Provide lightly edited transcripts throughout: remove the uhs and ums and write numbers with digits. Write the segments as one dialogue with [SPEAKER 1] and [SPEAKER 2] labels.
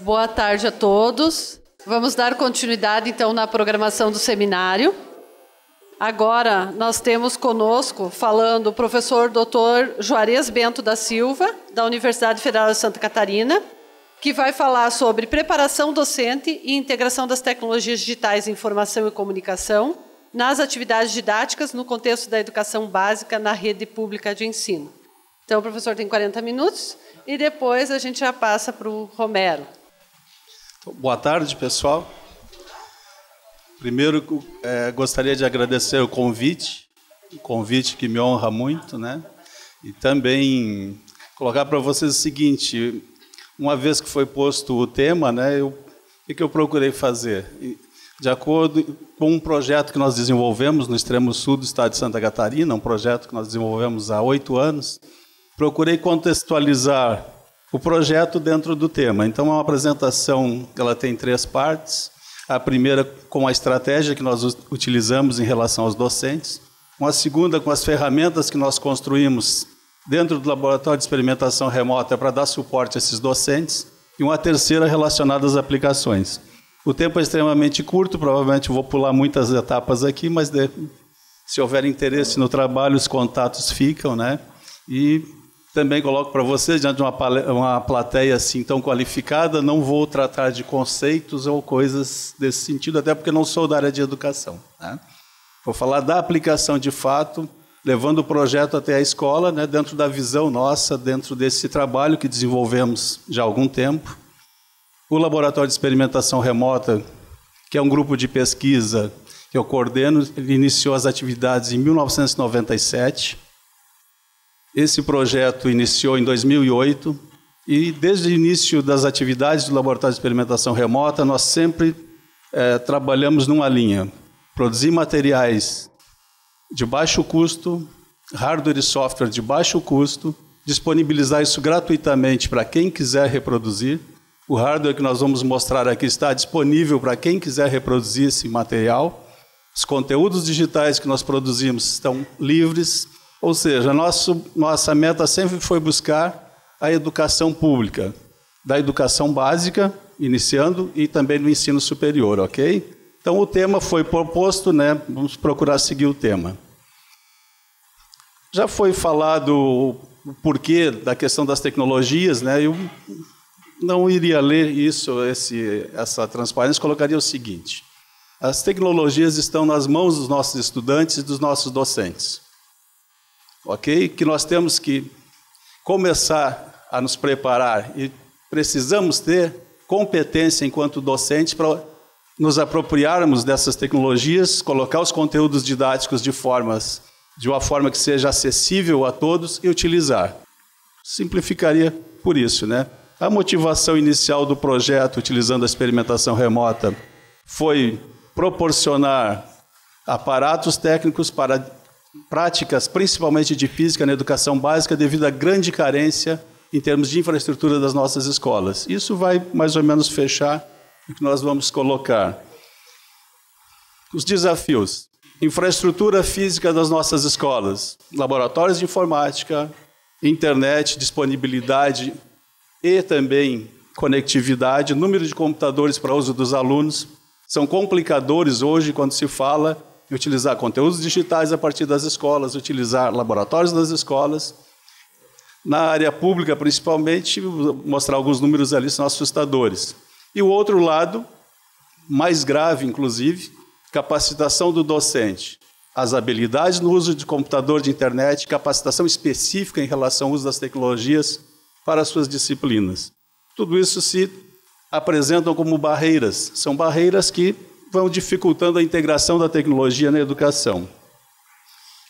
[SPEAKER 1] Boa tarde a todos. Vamos dar continuidade, então, na programação do seminário. Agora, nós temos conosco, falando, o professor Dr. Juarez Bento da Silva, da Universidade Federal de Santa Catarina, que vai falar sobre preparação docente e integração das tecnologias digitais em informação e comunicação nas atividades didáticas no contexto da educação básica na rede pública de ensino. Então, o professor tem 40 minutos e depois a gente já passa para o Romero.
[SPEAKER 2] Boa tarde, pessoal. Primeiro, gostaria de agradecer o convite que me honra muito, né? E também colocar para vocês o seguinte, uma vez que foi posto o tema, né, o que eu procurei fazer? De acordo com um projeto que nós desenvolvemos no extremo sul do estado de Santa Catarina, um projeto que nós desenvolvemos há 8 anos, procurei contextualizar o projeto dentro do tema. Então, é uma apresentação que ela tem 3 partes. A primeira com a estratégia que nós utilizamos em relação aos docentes. Uma segunda com as ferramentas que nós construímos dentro do laboratório de experimentação remota para dar suporte a esses docentes. E uma terceira relacionada às aplicações. O tempo é extremamente curto, provavelmente vou pular muitas etapas aqui, mas se houver interesse no trabalho, os contatos ficam, né? E também coloco para vocês, diante de uma plateia assim tão qualificada, não vou tratar de conceitos ou coisas desse sentido, até porque não sou da área de educação, né? Vou falar da aplicação de fato, levando o projeto até a escola, né, dentro da visão nossa, dentro desse trabalho que desenvolvemos já há algum tempo. O Laboratório de Experimentação Remota, que é um grupo de pesquisa que eu coordeno, ele iniciou as atividades em 1997. Esse projeto iniciou em 2008 e, desde o início das atividades do Laboratório de Experimentação Remota, nós sempre trabalhamos numa linha. Produzir materiais de baixo custo, hardware e software de baixo custo, disponibilizar isso gratuitamente para quem quiser reproduzir. O hardware que nós vamos mostrar aqui está disponível para quem quiser reproduzir esse material. Os conteúdos digitais que nós produzimos estão livres. Ou seja, nossa meta sempre foi buscar a educação pública, da educação básica, iniciando, e também do ensino superior, ok? Então, o tema foi proposto, né? Vamos procurar seguir o tema. Já foi falado o porquê da questão das tecnologias, né? Eu não iria ler essa transparência, colocaria o seguinte: as tecnologias estão nas mãos dos nossos estudantes e dos nossos docentes. Ok? Que nós temos que começar a nos preparar e precisamos ter competência enquanto docentes para nos apropriarmos dessas tecnologias, colocar os conteúdos didáticos de uma forma que seja acessível a todos e utilizar. Simplificaria por isso, né? A motivação inicial do projeto, utilizando a experimentação remota, foi proporcionar aparatos técnicos para práticas, principalmente de física na educação básica, devido à grande carência em termos de infraestrutura das nossas escolas. Isso vai mais ou menos fechar o que nós vamos colocar. Os desafios. Infraestrutura física das nossas escolas, laboratórios de informática, internet, disponibilidade e também conectividade, número de computadores para uso dos alunos, são complicadores hoje quando se fala utilizar conteúdos digitais a partir das escolas, utilizar laboratórios das escolas. Na área pública, principalmente, mostrar alguns números ali são assustadores. E o outro lado, mais grave, inclusive, capacitação do docente. As habilidades no uso de computador, de internet, capacitação específica em relação ao uso das tecnologias para as suas disciplinas. Tudo isso se apresentam como barreiras. São barreiras que vão dificultando a integração da tecnologia na educação.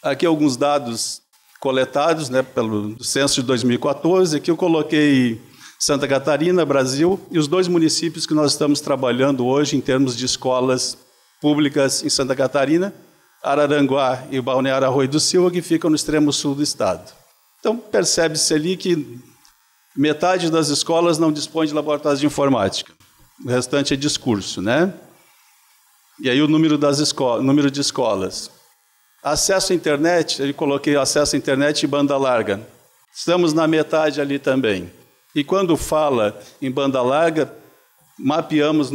[SPEAKER 2] Aqui alguns dados coletados, né, pelo censo de 2014, aqui eu coloquei Santa Catarina, Brasil, e os 2 municípios que nós estamos trabalhando hoje em termos de escolas públicas em Santa Catarina, Araranguá e Balneário Arroio do Silva, que ficam no extremo sul do estado. Então, percebe-se ali que metade das escolas não dispõe de laboratórios de informática. O restante é discurso, né? E aí o número de escolas. Acesso à internet, eu coloquei acesso à internet e banda larga. Estamos na metade ali também. E quando fala em banda larga, mapeamos,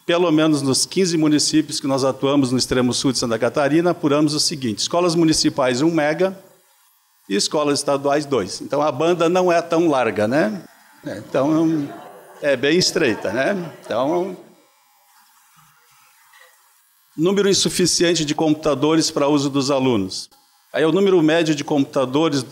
[SPEAKER 2] pelo menos nos 15 municípios que nós atuamos no extremo sul de Santa Catarina, apuramos o seguinte: escolas municipais 1 mega e escolas estaduais 2. Então, a banda não é tão larga, né? Então, é bem estreita, né? Então, número insuficiente de computadores para uso dos alunos. Aí é o número médio de computadores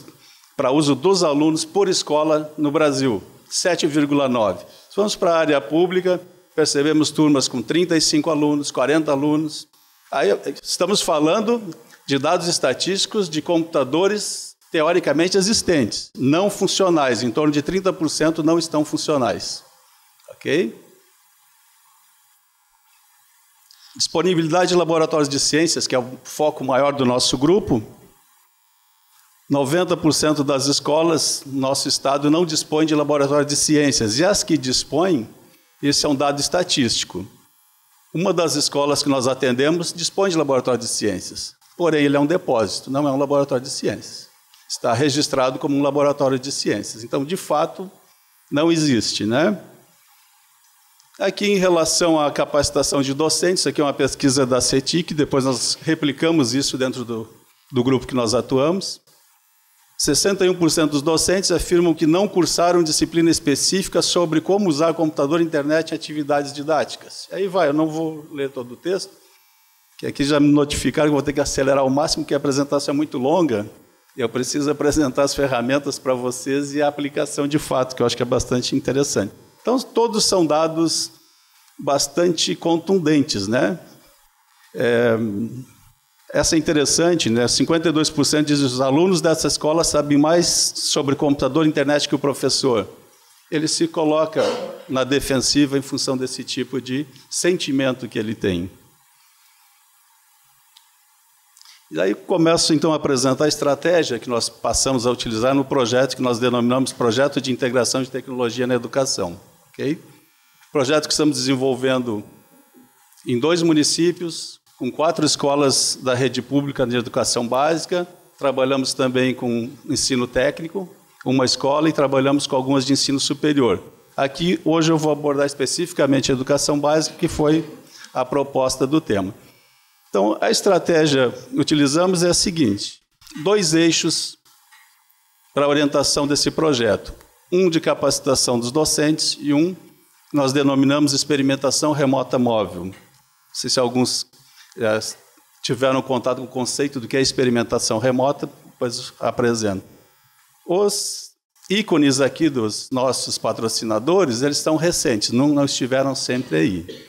[SPEAKER 2] para uso dos alunos por escola no Brasil, 7,9. Se vamos para a área pública, percebemos turmas com 35 alunos, 40 alunos. Aí estamos falando de dados estatísticos de computadores teoricamente existentes, não funcionais. Em torno de 30% não estão funcionais. Ok? Disponibilidade de laboratórios de ciências, que é o foco maior do nosso grupo. 90% das escolas no nosso estado não dispõem de laboratório de ciências. E as que dispõem, esse é um dado estatístico. Uma das escolas que nós atendemos dispõe de laboratório de ciências. Porém, ele é um depósito, não é um laboratório de ciências. Está registrado como um laboratório de ciências. Então, de fato, não existe, né? Aqui, em relação à capacitação de docentes, isso aqui é uma pesquisa da CETIC, depois nós replicamos isso dentro do grupo que nós atuamos. 61% dos docentes afirmam que não cursaram disciplina específica sobre como usar computador e internet em atividades didáticas. Aí vai, eu não vou ler todo o texto, que aqui já me notificaram que vou ter que acelerar ao máximo, porque a apresentação é muito longa, e eu preciso apresentar as ferramentas para vocês e a aplicação de fato, que eu acho que é bastante interessante. Então, todos são dados bastante contundentes, né? Essa é interessante, né? 52% diz que os alunos dessa escola sabem mais sobre computador e internet que o professor. Ele se coloca na defensiva em função desse tipo de sentimento que ele tem. E aí começo, então, a apresentar a estratégia que nós passamos a utilizar no projeto que nós denominamos Projeto de Integração de Tecnologia na Educação. Okay? Projeto que estamos desenvolvendo em 2 municípios, com 4 escolas da rede pública de educação básica. Trabalhamos também com ensino técnico, uma escola, e trabalhamos com algumas de ensino superior. Aqui, hoje, eu vou abordar especificamente a educação básica, que foi a proposta do tema. Então, a estratégia que utilizamos é a seguinte: 2 eixos para a orientação desse projeto. Um de capacitação dos docentes e um que nós denominamos experimentação remota móvel. Não sei se alguns tiveram contato com o conceito do que é experimentação remota, depois apresento. Os ícones aqui dos nossos patrocinadores, eles são recentes, não estiveram sempre aí.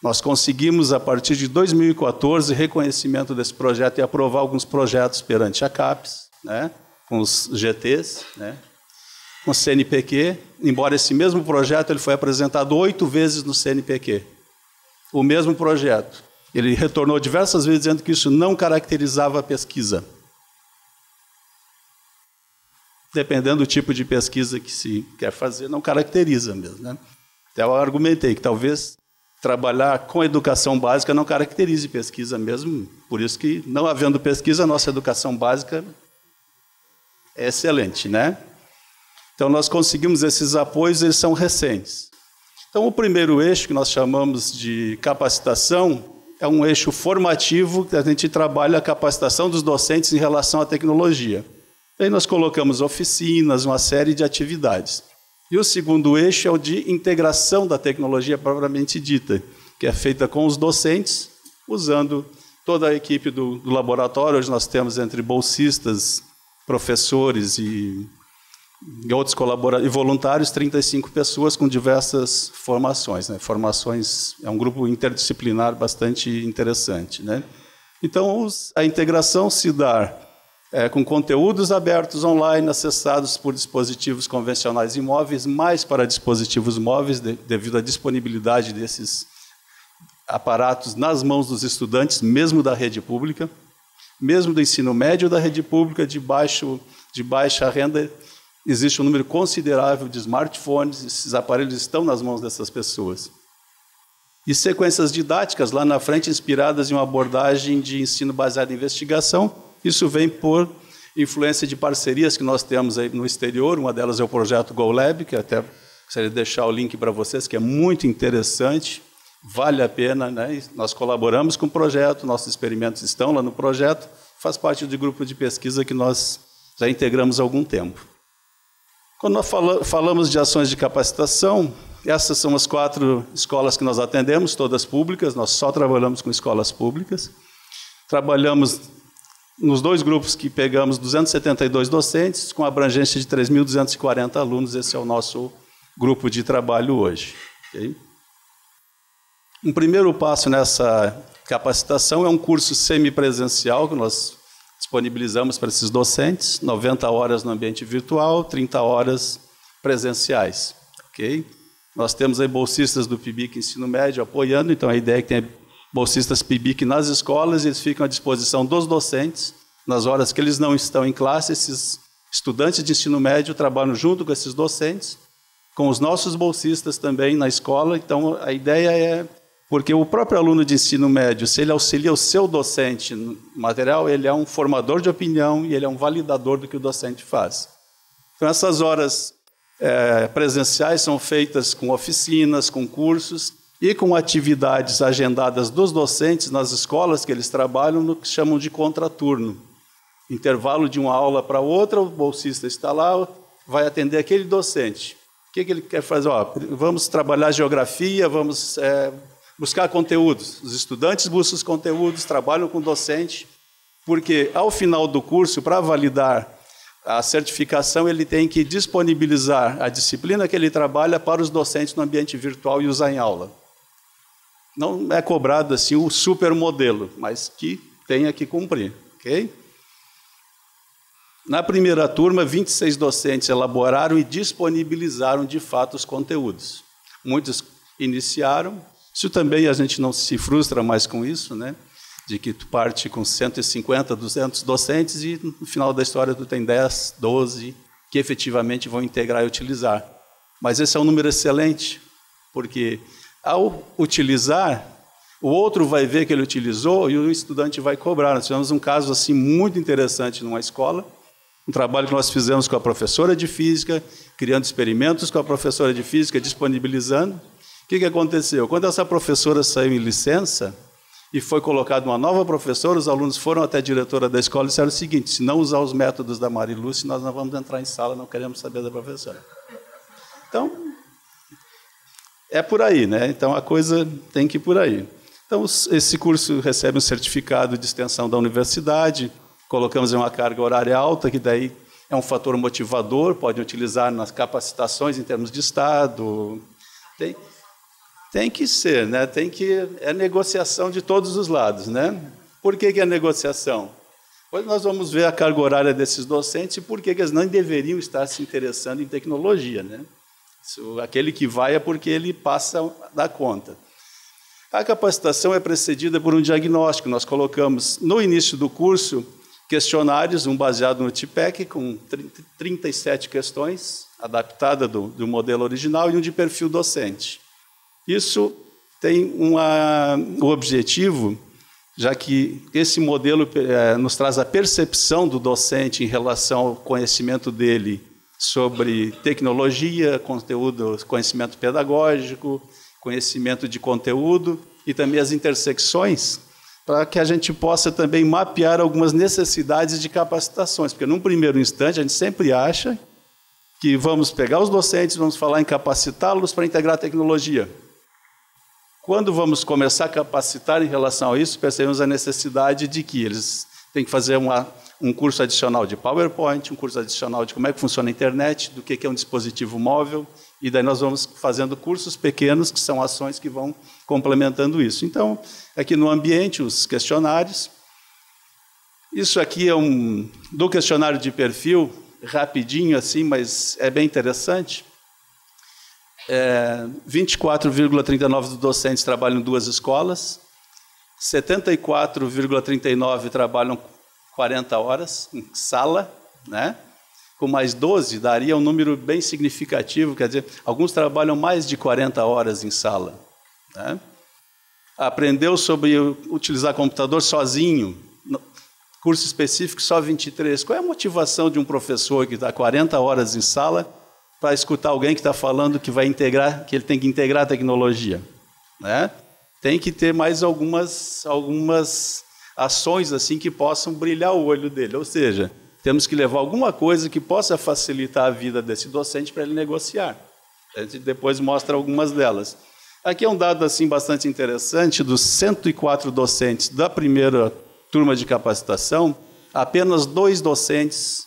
[SPEAKER 2] Nós conseguimos, a partir de 2014, reconhecimento desse projeto e aprovar alguns projetos perante a CAPES, né, com os GTs, né, com o CNPq, embora esse mesmo projeto ele foi apresentado 8 vezes no CNPq. O mesmo projeto. Ele retornou diversas vezes dizendo que isso não caracterizava a pesquisa. Dependendo do tipo de pesquisa que se quer fazer, não caracteriza mesmo, né? Então, eu argumentei que talvez trabalhar com educação básica não caracterize pesquisa mesmo, por isso que, não havendo pesquisa, a nossa educação básica é excelente, né? Então, nós conseguimos esses apoios, eles são recentes. Então, o primeiro eixo, que nós chamamos de capacitação, é um eixo formativo, que a gente trabalha a capacitação dos docentes em relação à tecnologia. Aí nós colocamos oficinas, uma série de atividades. E o segundo eixo é o de integração da tecnologia propriamente dita, que é feita com os docentes, usando toda a equipe do laboratório. Hoje nós temos, entre bolsistas, professores e outros colaboradores e voluntários, 35 pessoas com diversas formações, né? Formações, é um grupo interdisciplinar bastante interessante, né? Então, a integração se dá com conteúdos abertos online, acessados por dispositivos convencionais e móveis, mais para dispositivos móveis, devido à disponibilidade desses aparatos nas mãos dos estudantes, mesmo da rede pública, mesmo do ensino médio da rede pública, de baixa renda. Existe um número considerável de smartphones, esses aparelhos estão nas mãos dessas pessoas. E sequências didáticas, lá na frente, inspiradas em uma abordagem de ensino baseado em investigação. Isso vem por influência de parcerias que nós temos aí no exterior, uma delas é o projeto GoLab, que até Gostaria de deixar o link para vocês, que é muito interessante, vale a pena, né? Nós colaboramos com o projeto, nossos experimentos estão lá no projeto, faz parte do grupo de pesquisa que nós já integramos há algum tempo. Quando nós falamos de ações de capacitação, essas são as 4 escolas que nós atendemos, todas públicas, nós só trabalhamos com escolas públicas. Trabalhamos nos 2 grupos que pegamos 272 docentes, com abrangência de 3.240 alunos, esse é o nosso grupo de trabalho hoje. Okay? Um primeiro passo nessa capacitação é um curso semipresencial que nós disponibilizamos para esses docentes, 90 horas no ambiente virtual, 30 horas presenciais. Okay? Nós temos aí bolsistas do PIBIC Ensino Médio apoiando, então a ideia é que tenha bolsistas PIBIC nas escolas, e eles ficam à disposição dos docentes, nas horas que eles não estão em classe, esses estudantes de ensino médio trabalham junto com esses docentes, com os nossos bolsistas também na escola. Então a ideia é, porque o próprio aluno de ensino médio, se ele auxilia o seu docente no material, ele é um formador de opinião e ele é um validador do que o docente faz. Então essas horas presenciais são feitas com oficinas, com cursos e com atividades agendadas dos docentes nas escolas que eles trabalham, no que chamam de contraturno. Intervalo de uma aula para outra, o bolsista está lá, vai atender aquele docente. O que ele quer fazer? Vamos trabalhar geografia, vamos buscar conteúdos. Os estudantes buscam os conteúdos, trabalham com o docente, porque ao final do curso, para validar a certificação, ele tem que disponibilizar a disciplina que ele trabalha para os docentes no ambiente virtual e usar em aula. Não é cobrado assim o supermodelo, mas que tenha que cumprir. Okay? Na primeira turma, 26 docentes elaboraram e disponibilizaram de fato os conteúdos. Muitos iniciaram. Isso também a gente não se frustra mais com isso, né? De que tu parte com 150, 200 docentes e no final da história tu tem 10, 12 que efetivamente vão integrar e utilizar. Mas esse é um número excelente, porque ao utilizar, o outro vai ver que ele utilizou e o estudante vai cobrar. Nós tivemos um caso assim muito interessante numa escola, um trabalho que nós fizemos com a professora de física, criando experimentos com a professora de física, disponibilizando. O que aconteceu? Quando essa professora saiu em licença e foi colocada uma nova professora, os alunos foram até a diretora da escola e disseram o seguinte: se não usar os métodos da Marilúcia, nós não vamos entrar em sala, não queremos saber da professora. Então, é por aí, né? Então, a coisa tem que ir por aí. Então, esse curso recebe um certificado de extensão da universidade, colocamos em uma carga horária alta, que daí é um fator motivador, pode utilizar nas capacitações em termos de Estado. Tem que ser, né? É negociação de todos os lados, né? Por que é negociação? Hoje nós vamos ver a carga horária desses docentes e por que eles não deveriam estar se interessando em tecnologia, né? Aquele que vai é porque ele passa a dar conta. A capacitação é precedida por um diagnóstico. Nós colocamos no início do curso questionários, um baseado no TPEC, com 37 questões, adaptada do modelo original, e um de perfil docente. Isso tem o objetivo, já que esse modelo nos traz a percepção do docente em relação ao conhecimento dele sobre tecnologia, conteúdo, conhecimento pedagógico, conhecimento de conteúdo e também as intersecções, para que a gente possa também mapear algumas necessidades de capacitações, porque num primeiro instante a gente sempre acha que vamos pegar os docentes, vamos falar em capacitá-los para integrar a tecnologia. Quando vamos começar a capacitar em relação a isso, percebemos a necessidade de que eles têm que fazer um curso adicional de PowerPoint, um curso adicional de como é que funciona a internet, do que é um dispositivo móvel, e daí nós vamos fazendo cursos pequenos, que são ações que vão complementando isso. Então, aqui no ambiente, os questionários. Isso aqui é do questionário de perfil, rapidinho assim, mas é bem interessante. 24,39% dos docentes trabalham em 2 escolas, 74,39% trabalham 40 horas em sala, né? Com mais 12, daria um número bem significativo, quer dizer, alguns trabalham mais de 40 horas em sala. Né? Aprendeu sobre utilizar computador sozinho, curso específico só 23. Qual é a motivação de um professor que está 40 horas em sala para escutar alguém que está falando que vai integrar, que ele tem que integrar a tecnologia, né? Tem que ter mais algumas ações assim que possam brilhar o olho dele, ou seja, temos que levar alguma coisa que possa facilitar a vida desse docente para ele negociar. A gente depois mostra algumas delas. Aqui é um dado assim bastante interessante: dos 104 docentes da primeira turma de capacitação, apenas 2 docentes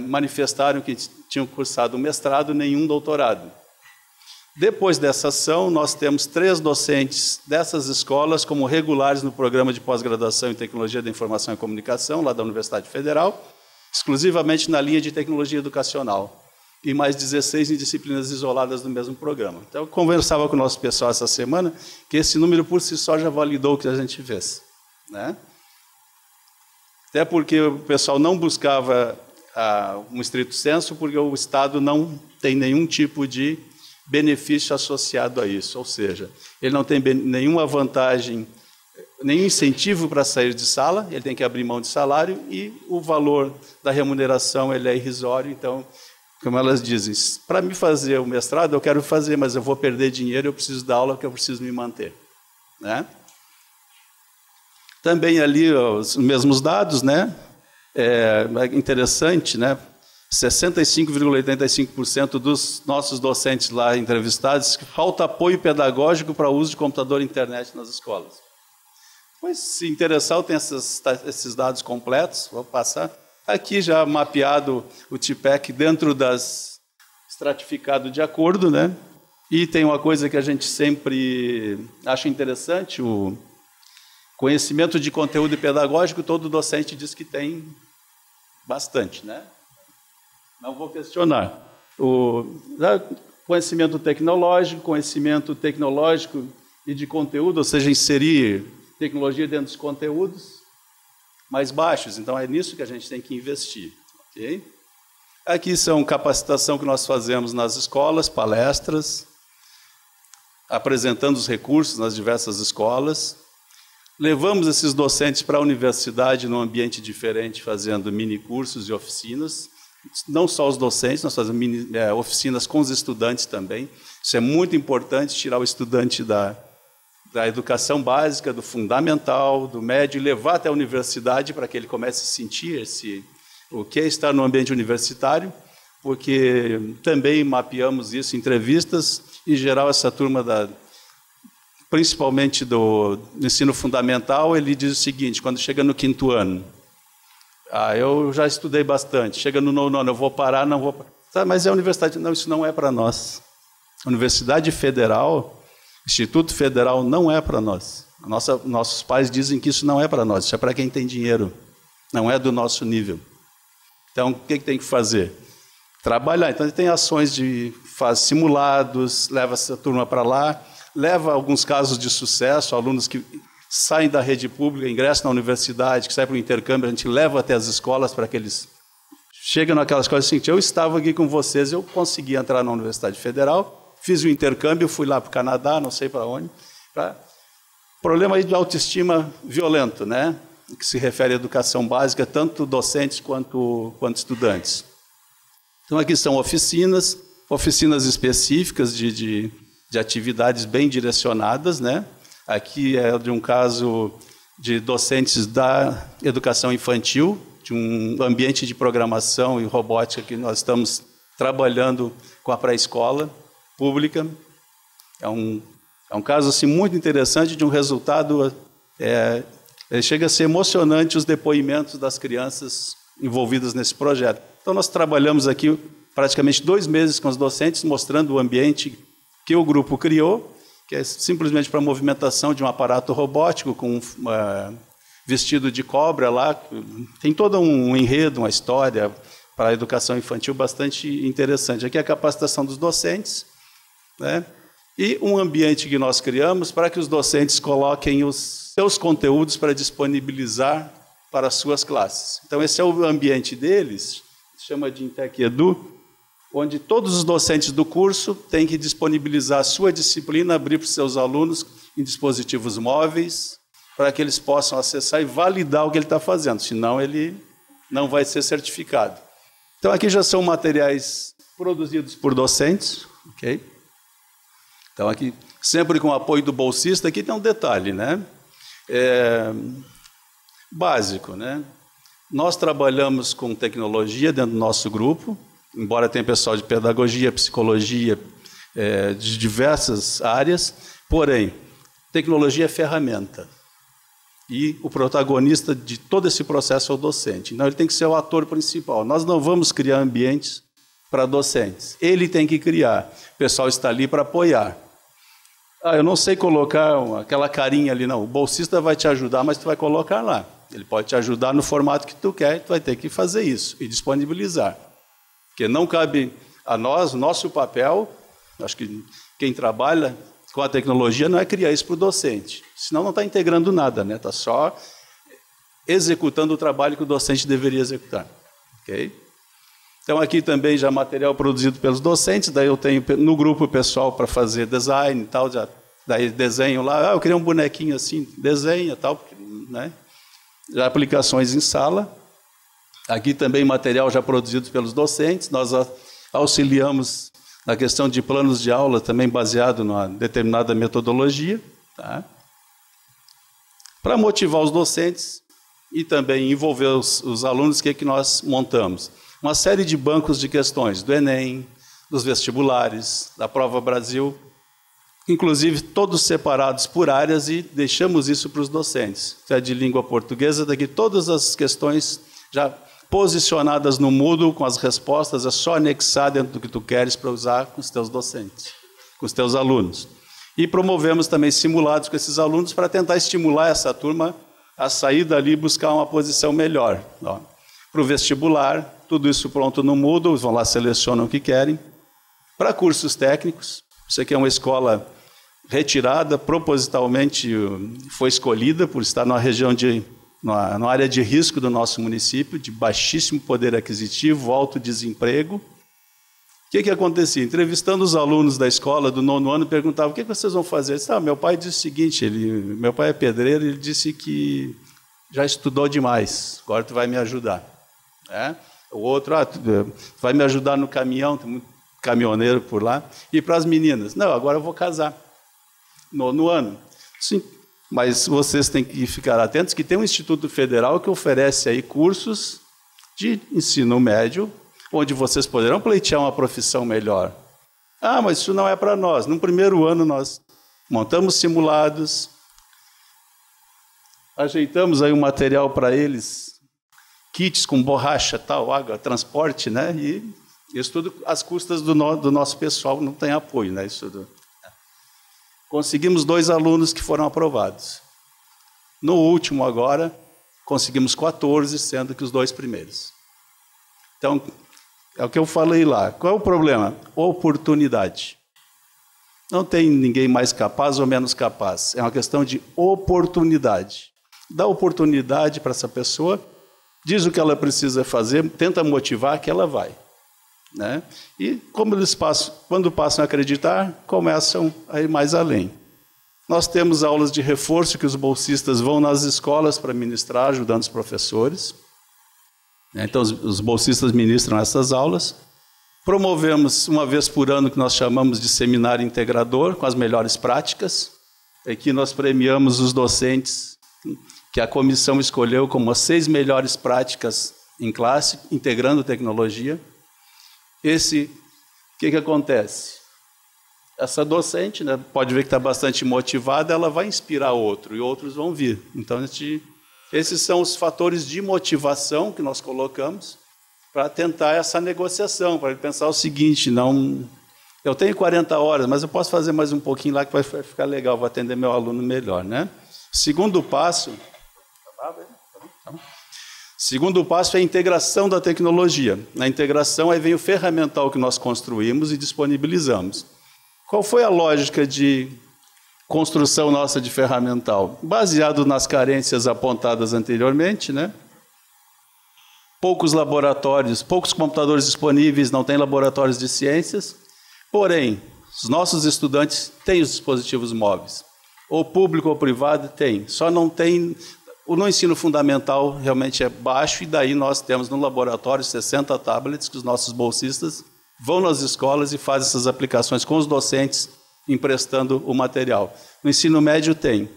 [SPEAKER 2] manifestaram que tinham cursado mestrado, nenhum doutorado. Depois dessa ação, nós temos 3 docentes dessas escolas como regulares no programa de pós-graduação em Tecnologia da Informação e Comunicação, lá da Universidade Federal, exclusivamente na linha de tecnologia educacional, e mais 16 em disciplinas isoladas do mesmo programa. Então, eu conversava com o nosso pessoal essa semana que esse número por si só já validou o que a gente fez, né? Até porque o pessoal não buscava um estrito senso, porque o Estado não tem nenhum tipo de benefício associado a isso, ou seja, ele não tem nenhuma vantagem, nenhum incentivo para sair de sala, ele tem que abrir mão de salário, e o valor da remuneração ele é irrisório. Então, como elas dizem, para me fazer o mestrado eu quero fazer, mas eu vou perder dinheiro, eu preciso dar aula porque eu preciso me manter, né? Também ali os mesmos dados, né? É interessante, né? 65,85% dos nossos docentes lá entrevistados que falta apoio pedagógico para o uso de computador e internet nas escolas. Pois, se interessar, eu tenho esses dados completos, vou passar. Aqui já mapeado o TPEC dentro das estratificado de acordo, né? E tem uma coisa que a gente sempre acha interessante: o conhecimento de conteúdo pedagógico, todo docente diz que tem bastante, né? Não vou questionar. Conhecimento tecnológico e de conteúdo, ou seja, inserir tecnologia dentro dos conteúdos mais baixos. Então, é nisso que a gente tem que investir. Okay? Aqui são capacitação que nós fazemos nas escolas, palestras, apresentando os recursos nas diversas escolas. Levamos esses docentes para a universidade num ambiente diferente, fazendo mini cursos e oficinas. Não só os docentes, nós fazemos oficinas com os estudantes também. Isso é muito importante, tirar o estudante da educação básica, do fundamental, do médio, e levar até a universidade para que ele comece a sentir o que é estar no ambiente universitário, porque também mapeamos isso em entrevistas. Em geral, essa turma, principalmente do ensino fundamental, ele diz o seguinte: quando chega no 5º ano, eu já estudei bastante, chega no 9º ano, eu vou parar, não vou... Mas é a universidade. Não, isso não é para nós. A Universidade Federal, Instituto Federal, não é para nós. Nossos pais dizem que isso não é para nós, isso é para quem tem dinheiro, não é do nosso nível. Então, o que tem que fazer? Trabalhar. Então, tem ações faz simulados, leva essa turma para lá, leva alguns casos de sucesso, alunos que saem da rede pública, ingressam na universidade, que saem para o intercâmbio, a gente leva até as escolas para que eles chegam naquelas coisas assim: eu estava aqui com vocês, eu consegui entrar na Universidade Federal, fiz o intercâmbio, fui lá para o Canadá, não sei para onde. Problema aí de autoestima violento, né? Que se refere à educação básica, tanto docentes quanto estudantes. Então, aqui são oficinas específicas de atividades bem direcionadas, né? Aqui é de um caso de docentes da educação infantil, de um ambiente de programação e robótica que nós estamos trabalhando com a pré-escola pública. É um caso assim, muito interessante, de um resultado... chega a ser emocionante os depoimentos das crianças envolvidas nesse projeto. Então, nós trabalhamos aqui praticamente 2 meses com os docentes, mostrando o ambiente que o grupo criou, que é simplesmente para a movimentação de um aparato robótico com vestido de cobra lá. Tem todo um enredo, uma história para a educação infantil bastante interessante. Aqui é a capacitação dos docentes, né? E um ambiente que nós criamos para que os docentes coloquem os seus conteúdos para disponibilizar para as suas classes. Então, esse é o ambiente deles, se chama de Intec Edu, onde todos os docentes do curso têm que disponibilizar a sua disciplina, abrir para os seus alunos em dispositivos móveis, para que eles possam acessar e validar o que ele está fazendo, senão ele não vai ser certificado. Então, aqui já são materiais produzidos por docentes, ok? Então, aqui, sempre com o apoio do bolsista, aqui tem um detalhe, né? Básico, né? Nós trabalhamos com tecnologia dentro do nosso grupo, embora tenha pessoal de pedagogia, psicologia, de diversas áreas, porém, tecnologia é ferramenta. E o protagonista de todo esse processo é o docente. Então, ele tem que ser o ator principal. Nós não vamos criar ambientes para docentes. Ele tem que criar. O pessoal está ali para apoiar. Eu não sei colocar aquela carinha ali, não. O bolsista vai te ajudar, mas tu vai colocar lá. Ele pode te ajudar no formato que tu quer, tu vai ter que fazer isso e disponibilizar. Porque não cabe a nós, nosso papel, acho que quem trabalha com a tecnologia não é criar isso para o docente, senão não está integrando nada, né? Está só executando o trabalho que o docente deveria executar. Okay? Então, aqui também já material produzido pelos docentes, daí eu tenho no grupo pessoal para fazer design e tal, daí desenho lá, eu queria um bonequinho assim, desenha e tal, né? Já aplicações em sala. Aqui também material já produzido pelos docentes, nós auxiliamos na questão de planos de aula, também baseado numa determinada metodologia, tá? Para motivar os docentes e também envolver os alunos, o que é que nós montamos? Uma série de bancos de questões, do Enem, dos vestibulares, da Prova Brasil, inclusive todos separados por áreas, e deixamos isso para os docentes. Se é de língua portuguesa, daqui todas as questões já posicionadas no Moodle, com as respostas, é só anexar dentro do que tu queres para usar com os teus docentes, com os teus alunos. E promovemos também simulados com esses alunos para tentar estimular essa turma a sair dali e buscar uma posição melhor. Para o vestibular, tudo isso pronto no Moodle, vão lá, selecionam o que querem. Para cursos técnicos, isso aqui é uma escola retirada, propositalmente foi escolhida por estar numa região numa área de risco do nosso município, de baixíssimo poder aquisitivo, alto desemprego. O que acontecia? Entrevistando os alunos da escola do 9º ano, perguntava: o que vocês vão fazer? Eu disse: meu pai disse o seguinte, meu pai é pedreiro, ele disse que já estudou demais, agora tu vai me ajudar. O outro: tu vai me ajudar no caminhão, tem muito caminhoneiro por lá. E para as meninas: não, agora eu vou casar. 9º ano. Sim. Mas vocês têm que ficar atentos que tem um Instituto Federal que oferece aí cursos de ensino médio, onde vocês poderão pleitear uma profissão melhor. Mas isso não é para nós. No primeiro ano nós montamos simulados, ajeitamos aí um material para eles, kits com borracha, tal, água, transporte, né? E isso tudo às custas do nosso pessoal, não tem apoio, né? Isso tudo. Conseguimos 2 alunos que foram aprovados. No último agora, conseguimos 14, sendo que os 2 primeiros. Então, é o que eu falei lá. Qual é o problema? Oportunidade. Não tem ninguém mais capaz ou menos capaz. É uma questão de oportunidade. Dá oportunidade para essa pessoa, diz o que ela precisa fazer, tenta motivar que ela vai. Né? E como eles quando passam a acreditar, começam a ir mais além. Nós temos aulas de reforço que os bolsistas vão nas escolas para ministrar, ajudando os professores. Então, os bolsistas ministram essas aulas. Promovemos uma vez por ano o que nós chamamos de seminário integrador, com as melhores práticas. Aqui nós premiamos os docentes que a comissão escolheu como as 6 melhores práticas em classe, integrando tecnologia. O que acontece? Essa docente, né, pode ver que está bastante motivada, ela vai inspirar outro, e outros vão vir. Então, esses são os fatores de motivação que nós colocamos para tentar essa negociação, para ele pensar o seguinte: não, eu tenho 40 horas, mas eu posso fazer mais um pouquinho lá que vai ficar legal, vou atender meu aluno melhor. Né? Segundo passo é a integração da tecnologia. Na integração, aí vem o ferramental que nós construímos e disponibilizamos. Qual foi a lógica de construção nossa de ferramental? Baseado nas carências apontadas anteriormente, né? Poucos laboratórios, poucos computadores disponíveis, não tem laboratórios de ciências, porém, os nossos estudantes têm os dispositivos móveis. Ou público ou privado tem, só não tem No ensino fundamental realmente é baixo, e daí nós temos no laboratório 60 tablets que os nossos bolsistas vão nas escolas e fazem essas aplicações com os docentes, emprestando o material. No ensino médio tem.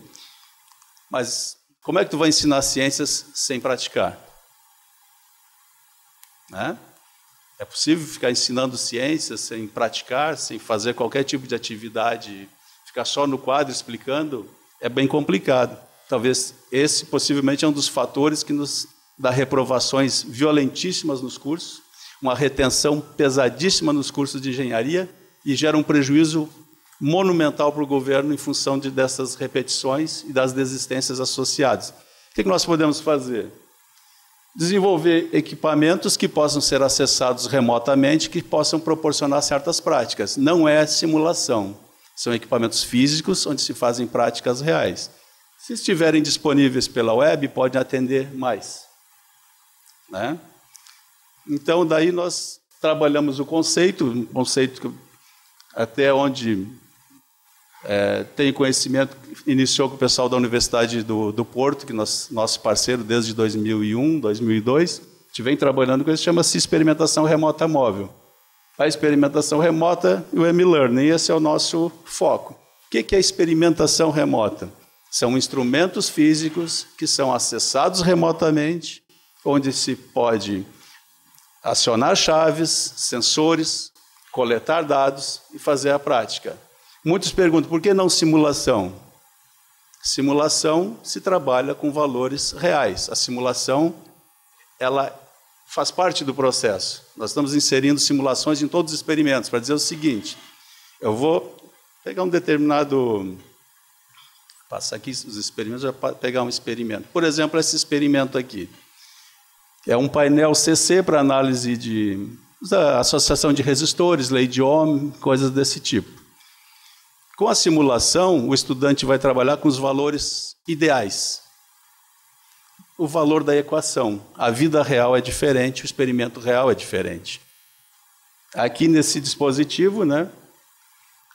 [SPEAKER 2] Mas como é que tu vai ensinar ciências sem praticar? Né? É possível ficar ensinando ciências sem praticar, sem fazer qualquer tipo de atividade, ficar só no quadro explicando? É bem complicado. Talvez esse, possivelmente, é um dos fatores que nos dá reprovações violentíssimas nos cursos, uma retenção pesadíssima nos cursos de engenharia e gera um prejuízo monumental para o governo em função dessas repetições e das desistências associadas. O que nós podemos fazer? Desenvolver equipamentos que possam ser acessados remotamente, que possam proporcionar certas práticas. Não é simulação, são equipamentos físicos onde se fazem práticas reais. Se estiverem disponíveis pela web, podem atender mais. Né? Então, daí nós trabalhamos o conceito, um conceito que até onde tenho conhecimento, iniciou com o pessoal da Universidade do Porto, que nosso parceiro desde 2001, 2002, a gente vem trabalhando com isso, chama-se experimentação remota móvel. A experimentação remota e o M-Learning, esse é o nosso foco. O que é experimentação remota? São instrumentos físicos que são acessados remotamente, onde se pode acionar chaves, sensores, coletar dados e fazer a prática. Muitos perguntam, por que não simulação? Simulação se trabalha com valores reais. A simulação, ela faz parte do processo. Nós estamos inserindo simulações em todos os experimentos, para dizer o seguinte, eu vou pegar um determinado... Passar aqui os experimentos, já pegar um experimento. Por exemplo, esse experimento aqui. É um painel CC para análise da associação de resistores, lei de Ohm, coisas desse tipo. Com a simulação, o estudante vai trabalhar com os valores ideais. O valor da equação. A vida real é diferente, o experimento real é diferente. Aqui nesse dispositivo, né?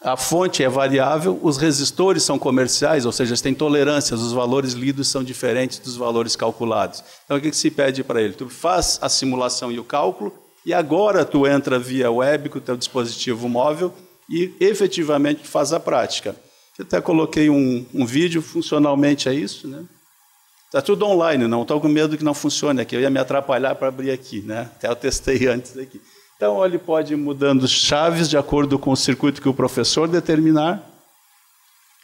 [SPEAKER 2] A fonte é variável, os resistores são comerciais, ou seja, têm tolerâncias, os valores lidos são diferentes dos valores calculados. Então, o que se pede para ele? Tu faz a simulação e o cálculo, e agora tu entra via web com o teu dispositivo móvel e efetivamente faz a prática. Eu até coloquei um vídeo, funcionalmente é isso, né? Está tudo online, não estou com medo que não funcione aqui, eu ia me atrapalhar para abrir aqui, né? Até eu testei antes aqui. Então, ele pode ir mudando chaves de acordo com o circuito que o professor determinar.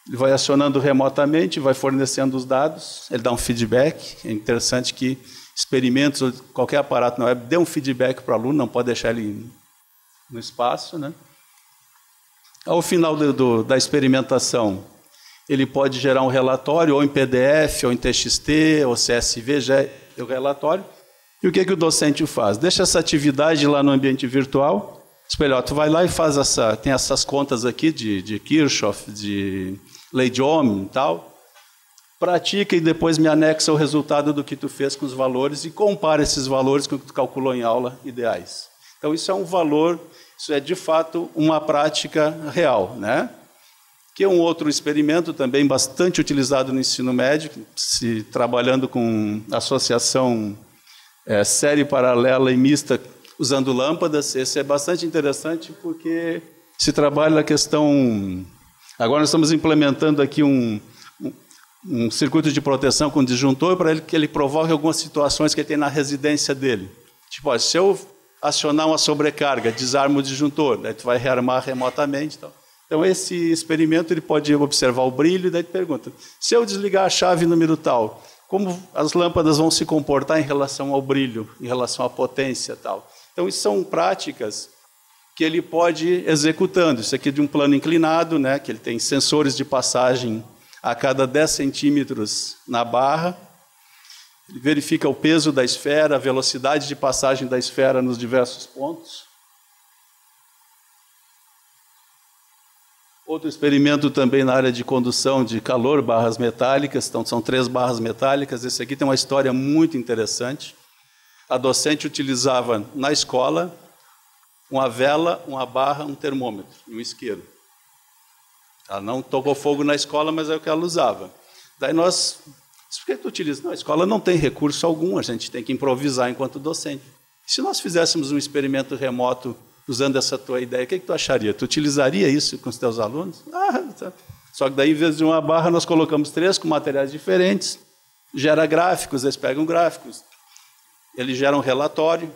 [SPEAKER 2] Ele vai acionando remotamente, vai fornecendo os dados, ele dá um feedback. É interessante que experimentos, ou qualquer aparato na web, dê um feedback para o aluno, não pode deixar ele no espaço, né? Ao final da experimentação, ele pode gerar um relatório, ou em PDF, ou em TXT, ou CSV, já é o relatório. E o que o docente faz? Deixa essa atividade lá no ambiente virtual. Espelho, tu vai lá e faz tem essas contas aqui de Kirchhoff, de lei de Ohm e tal. Pratica e depois me anexa o resultado do que tu fez com os valores e compara esses valores com o que tu calculou em aula ideais. Então, isso é um valor, isso é de fato uma prática real, né? Que é um outro experimento também bastante utilizado no ensino médio, se trabalhando com associação série paralela e mista usando lâmpadas. Esse é bastante interessante porque se trabalha a questão... Agora nós estamos implementando aqui um circuito de proteção com disjuntor para que ele provoque algumas situações que ele tem na residência dele. Tipo, se eu acionar uma sobrecarga, desarmo o disjuntor, daí tu vai rearmar remotamente. Então, esse experimento ele pode observar o brilho, daí tu pergunta, se eu desligar a chave número tal, como as lâmpadas vão se comportar em relação ao brilho, em relação à potência e tal. Então, isso são práticas que ele pode ir executando. Isso aqui é de um plano inclinado, né, que ele tem sensores de passagem a cada 10 centímetros na barra. Ele verifica o peso da esfera, a velocidade de passagem da esfera nos diversos pontos. Outro experimento também na área de condução de calor, barras metálicas. Então, são 3 barras metálicas. Esse aqui tem uma história muito interessante. A docente utilizava na escola uma vela, uma barra, um termômetro e um isqueiro. Ela não tocou fogo na escola, mas é o que ela usava. Daí nós Por que tu utiliza? Não, a escola não tem recurso algum, a gente tem que improvisar enquanto docente. Se nós fizéssemos um experimento remoto usando essa tua ideia, o que tu acharia? Tu utilizaria isso com os teus alunos? Tá. Só que daí, em vez de uma barra, nós colocamos 3 com materiais diferentes, gera gráficos, eles pegam gráficos, eles geram um relatório.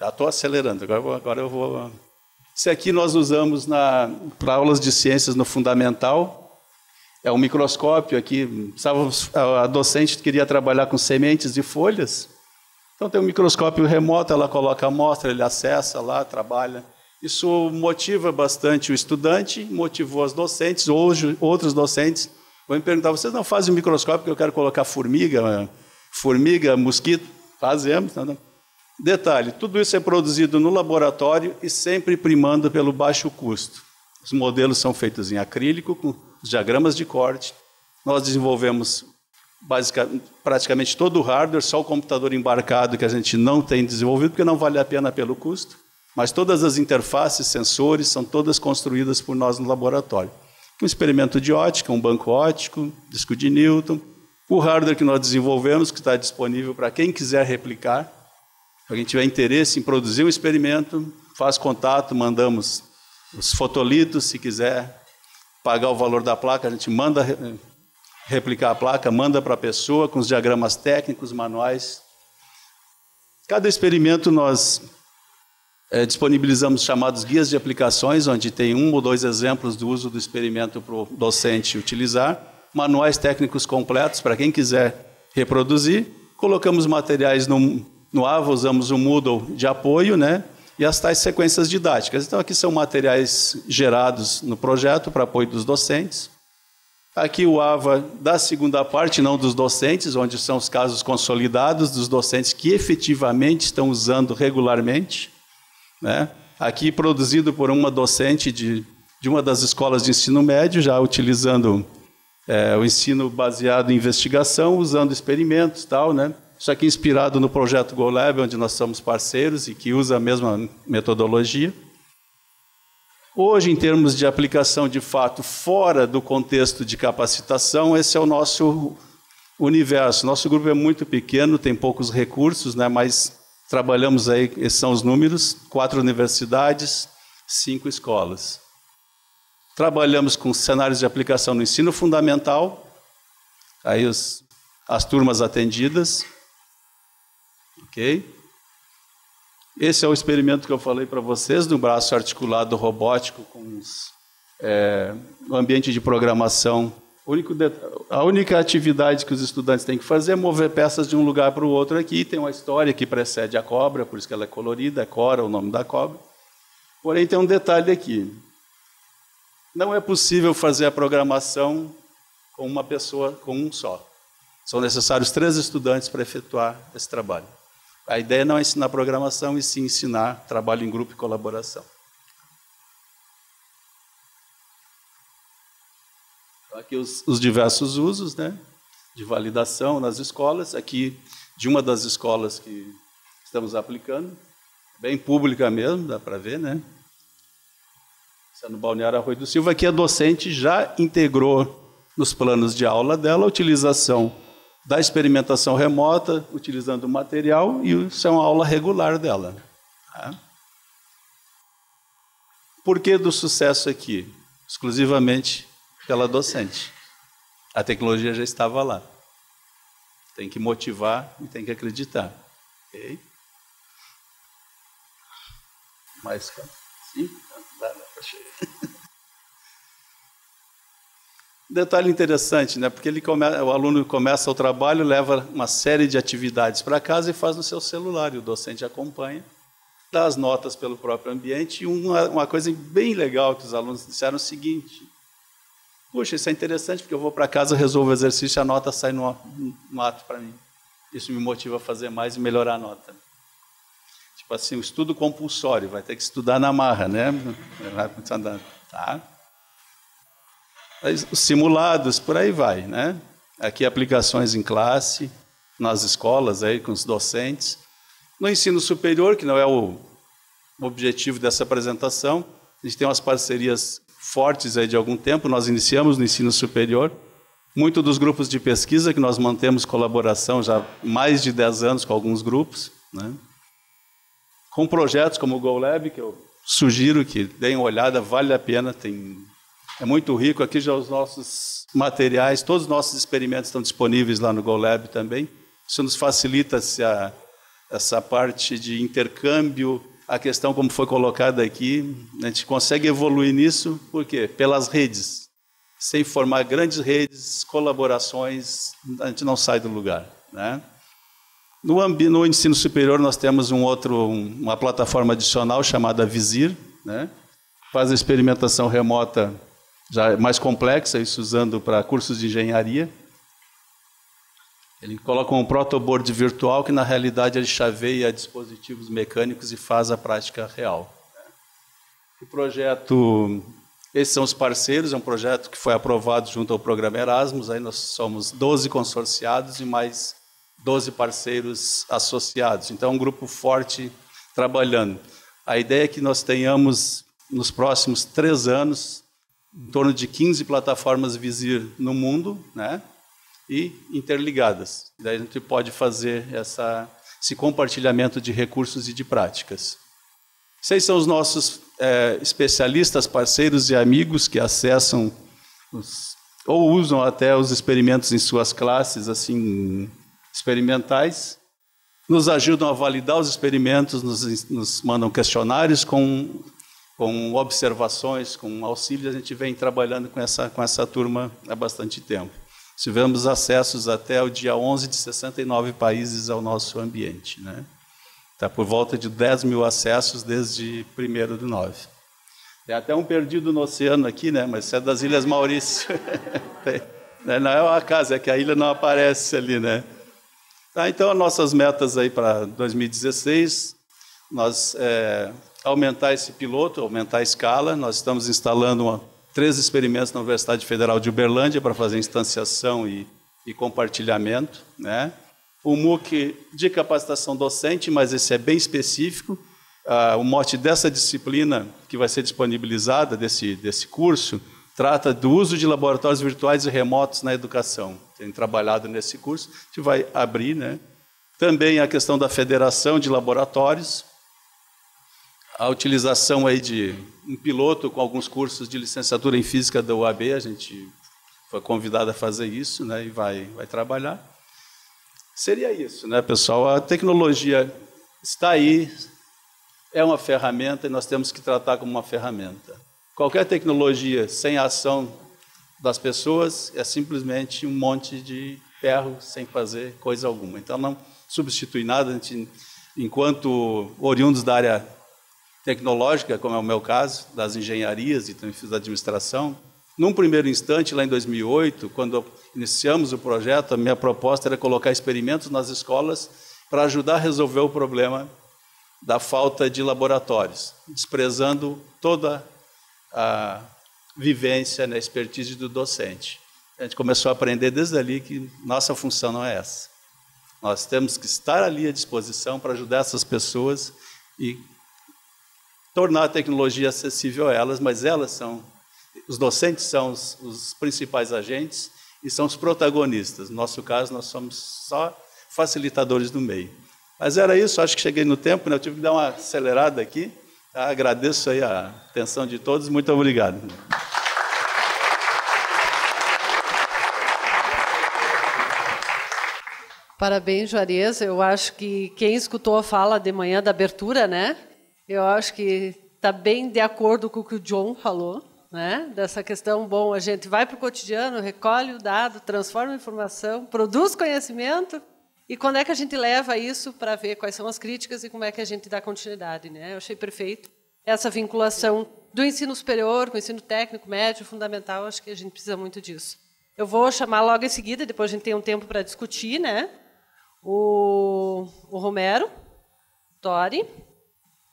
[SPEAKER 2] Já estou acelerando, agora eu vou... Esse aqui nós usamos para aulas de ciências no fundamental. É um microscópio aqui. A docente queria trabalhar com sementes e folhas. Então tem um microscópio remoto, ela coloca a amostra, ele acessa lá, trabalha. Isso motiva bastante o estudante, motivou as docentes, hoje outros docentes. Vão me perguntar, vocês não fazem um microscópio que eu quero colocar formiga, mosquito? Fazemos. Não. Detalhe, tudo isso é produzido no laboratório e sempre primando pelo baixo custo. Os modelos são feitos em acrílico, com os diagramas de corte. Nós desenvolvemos praticamente todo o hardware, só o computador embarcado que a gente não tem desenvolvido, porque não vale a pena pelo custo. Mas todas as interfaces, sensores, são todas construídas por nós no laboratório. Um experimento de ótica, um banco óptico, disco de Newton, o hardware que nós desenvolvemos, que está disponível para quem quiser replicar. Se alguém tiver interesse em produzir um experimento, faz contato, mandamos os fotolitos, se quiser pagar o valor da placa, a gente manda replicar a placa, manda para a pessoa com os diagramas técnicos, manuais. Cada experimento nós disponibilizamos chamados guias de aplicações, onde tem 1 ou 2 exemplos do uso do experimento para o docente utilizar, manuais técnicos completos para quem quiser reproduzir, colocamos materiais no AVA, usamos o Moodle de apoio, né? E as tais sequências didáticas. Então, aqui são materiais gerados no projeto para apoio dos docentes. Aqui o AVA da segunda parte, não dos docentes, onde são os casos consolidados dos docentes que efetivamente estão usando regularmente, né? Aqui produzido por uma docente de uma das escolas de ensino médio, já utilizando o ensino baseado em investigação, usando experimentos e tal, né? Isso aqui inspirado no projeto GoLab, onde nós somos parceiros e que usa a mesma metodologia. Hoje, em termos de aplicação de fato, fora do contexto de capacitação, esse é o nosso universo. Nosso grupo é muito pequeno, tem poucos recursos, né, mas trabalhamos aí, esses são os números, 4 universidades, 5 escolas. Trabalhamos com cenários de aplicação no ensino fundamental, aí as turmas atendidas. Ok? Esse é o experimento que eu falei para vocês, do braço articulado robótico com o ambiente de programação. A única atividade que os estudantes têm que fazer é mover peças de um lugar para o outro aqui. Tem uma história que precede a cobra, por isso que ela é colorida, é Cora, o nome da cobra. Porém, tem um detalhe aqui. Não é possível fazer a programação com uma pessoa, com um só. São necessários 3 estudantes para efetuar esse trabalho. A ideia não é ensinar programação, e sim ensinar trabalho em grupo e colaboração. Aqui os diversos usos, né, de validação nas escolas. Aqui, de uma das escolas que estamos aplicando, bem pública mesmo, dá para ver, né? Isso é no Balneário Arroio do Silva. Aqui a docente já integrou nos planos de aula dela a utilização da experimentação remota, utilizando o material, e isso é uma aula regular dela. Tá? Por que do sucesso aqui? Exclusivamente pela docente. A tecnologia já estava lá. Tem que motivar e tem que acreditar. Ok? Mais 5? Dá para chegar. Detalhe interessante, né? Porque o aluno começa o trabalho, leva uma série de atividades para casa e faz no seu celular, e o docente acompanha, dá as notas pelo próprio ambiente. E uma coisa bem legal que os alunos disseram o seguinte: puxa, isso é interessante, porque eu vou para casa, resolvo o exercício, a nota sai no ato para mim. Isso me motiva a fazer mais e melhorar a nota. Tipo assim, o estudo compulsório, vai ter que estudar na marra, né? Tá? Os simulados, por aí vai, né? Aqui aplicações em classe, nas escolas, aí, com os docentes. No ensino superior, que não é o objetivo dessa apresentação, a gente tem umas parcerias fortes aí de algum tempo. Nós iniciamos no ensino superior, Muito dos grupos de pesquisa, que nós mantemos colaboração já há mais de 10 anos com alguns grupos, né? Com projetos como o GoLab, que eu sugiro que deem uma olhada, vale a pena, é muito rico. Aqui já os nossos materiais, todos os nossos experimentos estão disponíveis lá no GoLab também. Isso nos facilita essa parte de intercâmbio, a questão como foi colocada aqui, a gente consegue evoluir nisso, por quê? Pelas redes. Sem formar grandes redes, colaborações, a gente não sai do lugar, né? No ensino superior, nós temos uma plataforma adicional chamada Visir, né? Faz a experimentação remota já mais complexa, isso usando para cursos de engenharia. Ele coloca um protoboard virtual que, na realidade, ele chaveia dispositivos mecânicos e faz a prática real. O projeto... Esses são os parceiros, é um projeto que foi aprovado junto ao programa Erasmus, aí nós somos 12 consorciados e mais 12 parceiros associados. Então, é um grupo forte trabalhando. A ideia é que nós tenhamos, nos próximos 3 anos, em torno de 15 plataformas Visir no mundo, né? E interligadas. Daí a gente pode fazer esse compartilhamento de recursos e de práticas. Vocês são os nossos especialistas, parceiros e amigos que acessam ou usam até os experimentos em suas classes assim experimentais, nos ajudam a validar os experimentos, nos mandam questionários com observações, com auxílio. A gente vem trabalhando com essa turma há bastante tempo. Tivemos acessos até o dia 11 de 69 países ao nosso ambiente, né? Está por volta de 10 mil acessos desde 1º/9. Tem até um perdido no oceano aqui, né? Mas isso é das Ilhas Maurício. Não é uma casa, é que a ilha não aparece ali, né? Tá, então, as nossas metas aí para 2016, nós aumentar esse piloto, aumentar a escala. Nós estamos instalando 3 experimentos na Universidade Federal de Uberlândia para fazer instanciação e compartilhamento, né? O MOOC de capacitação docente, mas esse é bem específico. O mote dessa disciplina, que vai ser disponibilizada, desse curso, trata do uso de laboratórios virtuais e remotos na educação. Tem trabalhado nesse curso, a gente vai abrir, né? Também a questão da federação de laboratórios, a utilização aí de um piloto com alguns cursos de licenciatura em física da UAB, a gente foi convidado a fazer isso, né? E vai trabalhar. Seria isso, né, pessoal? A tecnologia está aí, é uma ferramenta e nós temos que tratar como uma ferramenta. Qualquer tecnologia sem a ação das pessoas é simplesmente um monte de ferro sem fazer coisa alguma. Então, não substitui nada. A gente, enquanto oriundos da área tecnológica, como é o meu caso, das engenharias e também fiz administração, num primeiro instante, lá em 2008, quando iniciamos o projeto, a minha proposta era colocar experimentos nas escolas para ajudar a resolver o problema da falta de laboratórios, desprezando toda a vivência, né, expertise do docente. A gente começou a aprender desde ali que nossa função não é essa. Nós temos que estar ali à disposição para ajudar essas pessoas e tornar a tecnologia acessível a elas, mas os docentes são os principais agentes e são os protagonistas. No nosso caso, nós somos só facilitadores do meio. Mas era isso, acho que cheguei no tempo, né? Eu tive que dar uma acelerada aqui. Agradeço aí a atenção de todos, muito obrigado.
[SPEAKER 1] Parabéns, Juarez. Eu acho que quem escutou a fala de manhã da abertura, né? Eu acho que está bem de acordo com o que o John falou, né? Dessa questão, bom, a gente vai para o cotidiano, recolhe o dado, transforma a informação, produz conhecimento, e quando é que a gente leva isso para ver quais são as críticas e como é que a gente dá continuidade, né? Eu achei perfeito essa vinculação do ensino superior com o ensino técnico, médio, fundamental. Acho que a gente precisa muito disso. Eu vou chamar logo em seguida, depois a gente tem um tempo para discutir, né? O Romero Tori,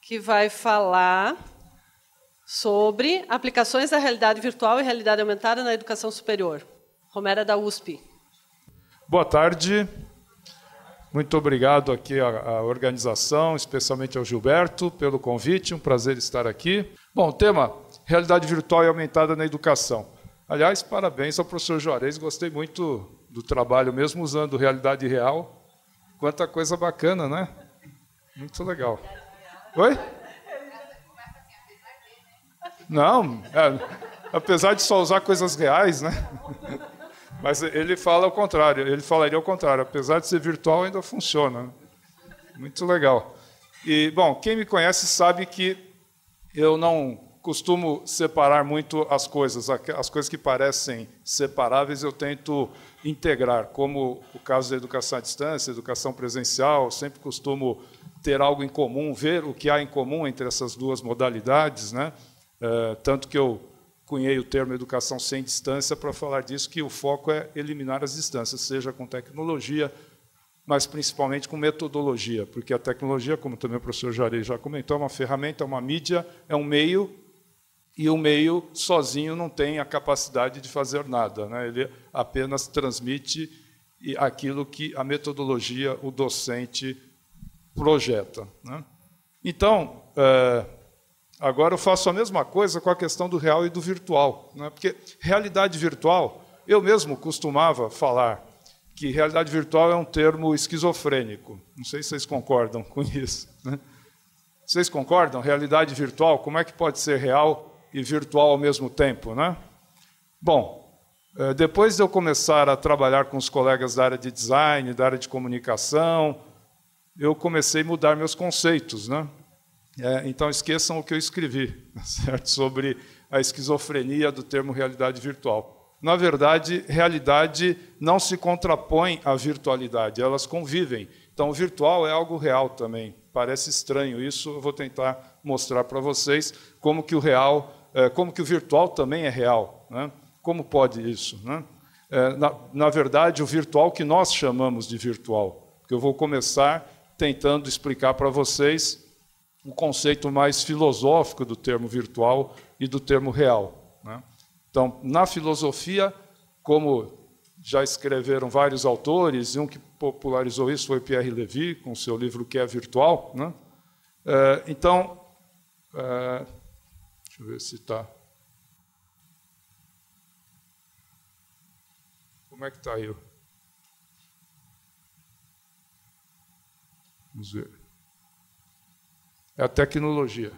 [SPEAKER 1] que vai falar sobre aplicações da realidade virtual e realidade aumentada na educação superior. Romero é da USP.
[SPEAKER 3] Boa tarde. Muito obrigado aqui à organização, especialmente ao Gilberto, pelo convite. Um prazer estar aqui. Bom, tema: realidade virtual e aumentada na educação. Aliás, parabéns ao professor Juarez, gostei muito do trabalho, mesmo usando realidade real. Quanta coisa bacana, né? Muito legal. Oi? Não, apesar de só usar coisas reais, né? Mas ele fala o contrário, ele falaria o contrário, apesar de ser virtual, ainda funciona. Muito legal. E, bom, quem me conhece sabe que eu não costumo separar muito as coisas que parecem separáveis eu tento integrar, como o caso da educação à distância, educação presencial, sempre costumo ter algo em comum, ver o que há em comum entre essas duas modalidades, né? Tanto que eu cunhei o termo educação sem distância para falar disso, que o foco é eliminar as distâncias, seja com tecnologia, mas principalmente com metodologia, porque a tecnologia, como também o professor Juarez já comentou, é uma ferramenta, é uma mídia, é um meio, e o meio sozinho não tem a capacidade de fazer nada, né? Ele apenas transmite aquilo que a metodologia, o docente, projeta, né? Então, agora eu faço a mesma coisa com a questão do real e do virtual, né? Porque realidade virtual, eu mesmo costumava falar que realidade virtual é um termo esquizofrênico. Não sei se vocês concordam com isso, né? Vocês concordam? Realidade virtual, como é que pode ser real e virtual ao mesmo tempo, né? Bom, depois de eu começar a trabalhar com os colegas da área de design, da área de comunicação, eu comecei a mudar meus conceitos, né? Então, esqueçam o que eu escrevi, certo? Sobre a esquizofrenia do termo realidade virtual. Na verdade, realidade não se contrapõe à virtualidade, elas convivem. Então, o virtual é algo real também. Parece estranho isso, eu vou tentar mostrar para vocês como que o virtual também é real, né? Como pode isso, né? Na verdade, o virtual que nós chamamos de virtual, que eu vou começar tentando explicar para vocês o conceito mais filosófico do termo virtual e do termo real, né? Então, na filosofia, como já escreveram vários autores, e um que popularizou isso foi Pierre Levy, com o seu livro O que é Virtual, né? Então, deixa eu ver se está... Como é que está aí? Vamos ver. É a tecnologia.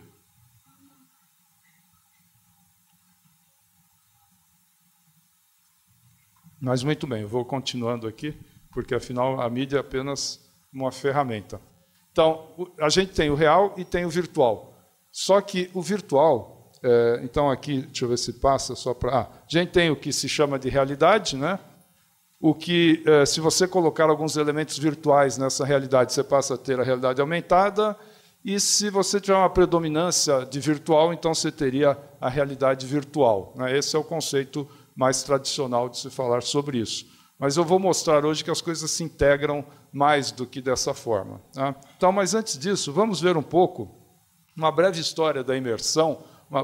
[SPEAKER 3] Mas muito bem, eu vou continuando aqui, porque afinal a mídia é apenas uma ferramenta. Então, a gente tem o real e tem o virtual. Só que o virtual, então aqui, deixa eu ver se passa só para... a gente tem o que se chama de realidade, né? O que, se você colocar alguns elementos virtuais nessa realidade, você passa a ter a realidade aumentada, e se você tiver uma predominância de virtual, então você teria a realidade virtual, né? Esse é o conceito mais tradicional de se falar sobre isso. Mas eu vou mostrar hoje que as coisas se integram mais do que dessa forma, tá? Então, mas antes disso, vamos ver um pouco uma breve história da imersão,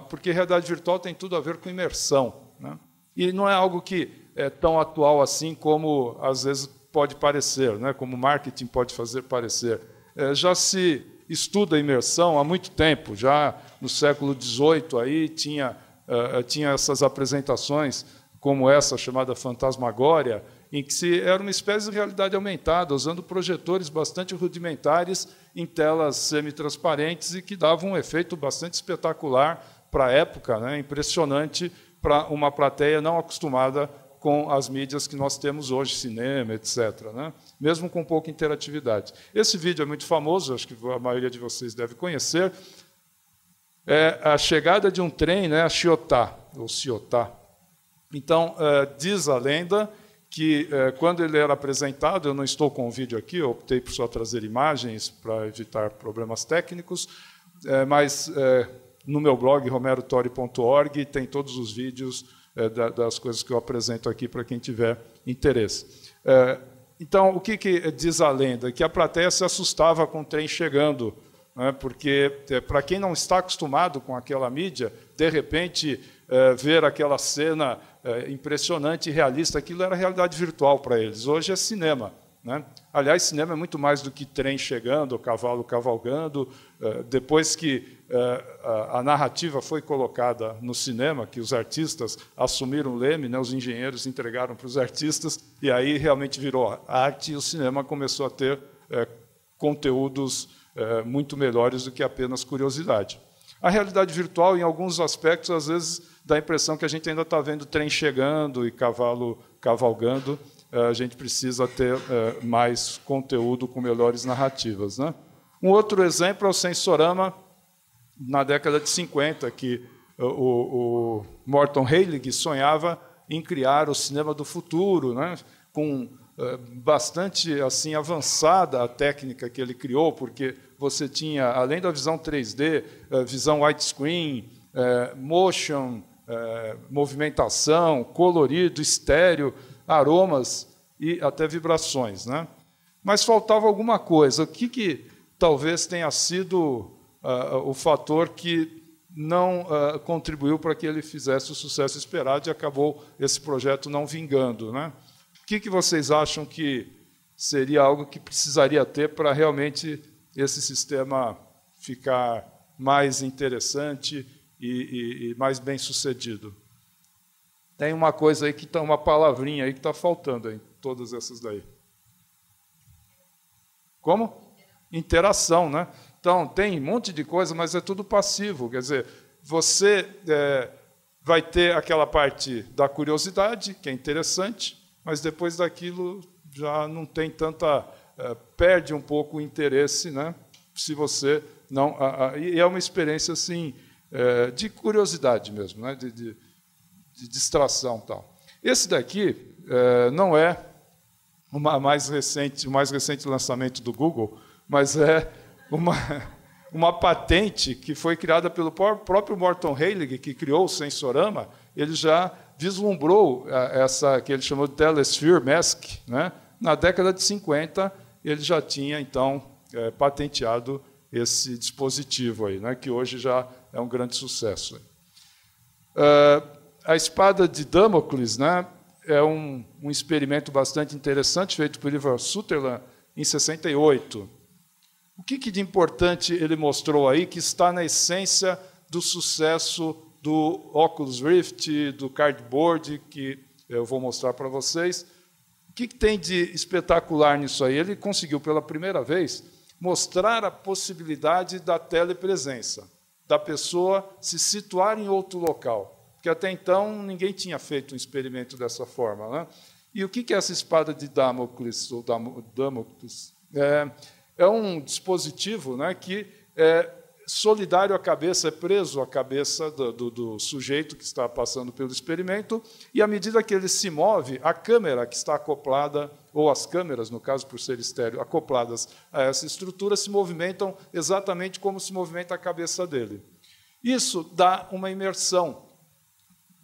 [SPEAKER 3] porque realidade virtual tem tudo a ver com imersão, né? E não é algo que é tão atual assim como às vezes pode parecer, né? Como o marketing pode fazer parecer. Já se estuda a imersão há muito tempo, já no século XVIII aí tinha essas apresentações como essa chamada fantasmagória, em que era uma espécie de realidade aumentada, usando projetores bastante rudimentares em telas semitransparentes e que davam um efeito bastante espetacular para a época, né? Impressionante para uma plateia não acostumada com as mídias que nós temos hoje, cinema, etc., né? Mesmo com pouca interatividade. Esse vídeo é muito famoso, acho que a maioria de vocês deve conhecer. É a chegada de um trem, né, a Chiotá, ou Ciotá. Então, diz a lenda que, quando ele era apresentado, eu não estou com o vídeo aqui, eu optei por só trazer imagens para evitar problemas técnicos, mas no meu blog, romerotori.org, tem todos os vídeos das coisas que eu apresento aqui para quem tiver interesse. Então, o que diz a lenda? Que a plateia se assustava com o trem chegando, né? Porque, para quem não está acostumado com aquela mídia, de repente, ver aquela cena impressionante e realista, aquilo era realidade virtual para eles. Hoje é cinema, né? Aliás, cinema é muito mais do que trem chegando, cavalo cavalgando. Depois que a narrativa foi colocada no cinema, que os artistas assumiram o leme, né? Os engenheiros entregaram para os artistas, e aí realmente virou arte, e o cinema começou a ter conteúdos muito melhores do que apenas curiosidade. A realidade virtual, em alguns aspectos, às vezes dá a impressão que a gente ainda está vendo trem chegando e cavalo cavalgando. A gente precisa ter mais conteúdo com melhores narrativas, né? Um outro exemplo é o Sensorama, na década de 50, que o Morton Heilig sonhava em criar o cinema do futuro, né? Com bastante assim avançada a técnica que ele criou, porque você tinha, além da visão 3D, visão widescreen, motion, movimentação, colorido, estéreo, aromas e até vibrações, né? Mas faltava alguma coisa. O que talvez tenha sido o fator que não contribuiu para que ele fizesse o sucesso esperado e acabou esse projeto não vingando, né? O que vocês acham que seria algo que precisaria ter para realmente esse sistema ficar mais interessante e mais bem sucedido? Tem uma coisa aí que está, uma palavrinha aí que está faltando em todas essas daí. Como? Interação, né? Então, tem um monte de coisa, mas é tudo passivo. Quer dizer, você vai ter aquela parte da curiosidade, que é interessante, mas depois daquilo já não tem tanta... perde um pouco o interesse, né? Se você não... E é uma experiência assim, de curiosidade mesmo, né? De distração e tal. Esse daqui não é o mais recente lançamento do Google, mas é uma patente que foi criada pelo próprio Morton Heilig, que criou o Sensorama. Ele já vislumbrou essa que ele chamou de Telesphere Mask, né? Na década de 50, ele já tinha, então, patenteado esse dispositivo aí, né? Que hoje já é um grande sucesso. A espada de Damocles, né? É um experimento bastante interessante, feito por Ivar Sutherland em 68. O que de importante ele mostrou aí, que está na essência do sucesso do Oculus Rift, do Cardboard, que eu vou mostrar para vocês. O que tem de espetacular nisso aí? Ele conseguiu, pela primeira vez, mostrar a possibilidade da telepresença, da pessoa se situar em outro local, porque até então ninguém tinha feito um experimento dessa forma, né? E o que é essa espada de Damocles, ou Damocles? É um dispositivo, né, que é solidário à cabeça, é preso à cabeça do sujeito que está passando pelo experimento, e à medida que ele se move, a câmera que está acoplada, ou as câmeras, no caso por ser estéreo, acopladas a essa estrutura, se movimentam exatamente como se movimenta a cabeça dele. Isso dá uma imersão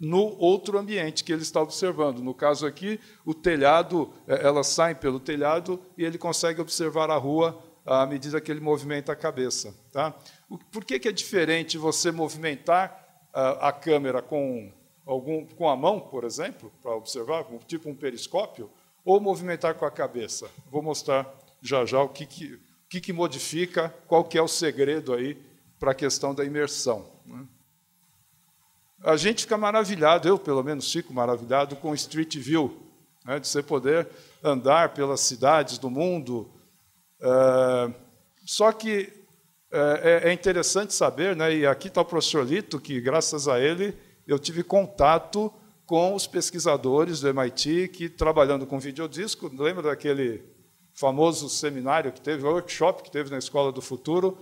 [SPEAKER 3] no outro ambiente que ele está observando. No caso aqui, o telhado, elas saem pelo telhado e ele consegue observar a rua à medida que ele movimenta a cabeça. Tá? Por que é diferente você movimentar a câmera com a mão, por exemplo, para observar, tipo um periscópio, ou movimentar com a cabeça? Vou mostrar já o que modifica, qual que é o segredo aí para a questão da imersão, né? A gente fica maravilhado, eu pelo menos fico maravilhado com o Street View, né, de você poder andar pelas cidades do mundo. Só que é interessante saber, né, e aqui está o professor Lito, que, graças a ele, eu tive contato com os pesquisadores do MIT, que, trabalhando com videodisco, lembra daquele famoso seminário que teve, workshop que teve na Escola do Futuro,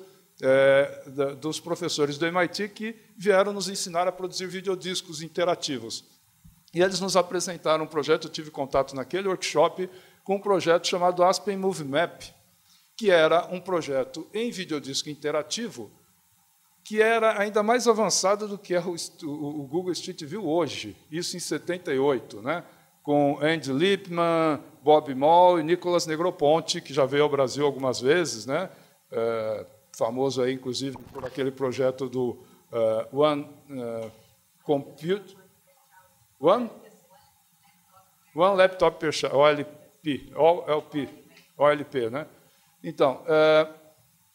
[SPEAKER 3] dos professores do MIT que vieram nos ensinar a produzir videodiscos interativos. E eles nos apresentaram um projeto, eu tive contato naquele workshop com um projeto chamado Aspen Movie Map, que era um projeto em videodisco interativo que era ainda mais avançado do que é o Google Street View hoje, isso em 78, né? Com Andy Lippman, Bob Moll e Nicolas Negroponte, que já veio ao Brasil algumas vezes, né? Famoso aí, inclusive, por aquele projeto do One Laptop per Child, OLP, OLP, né? Então,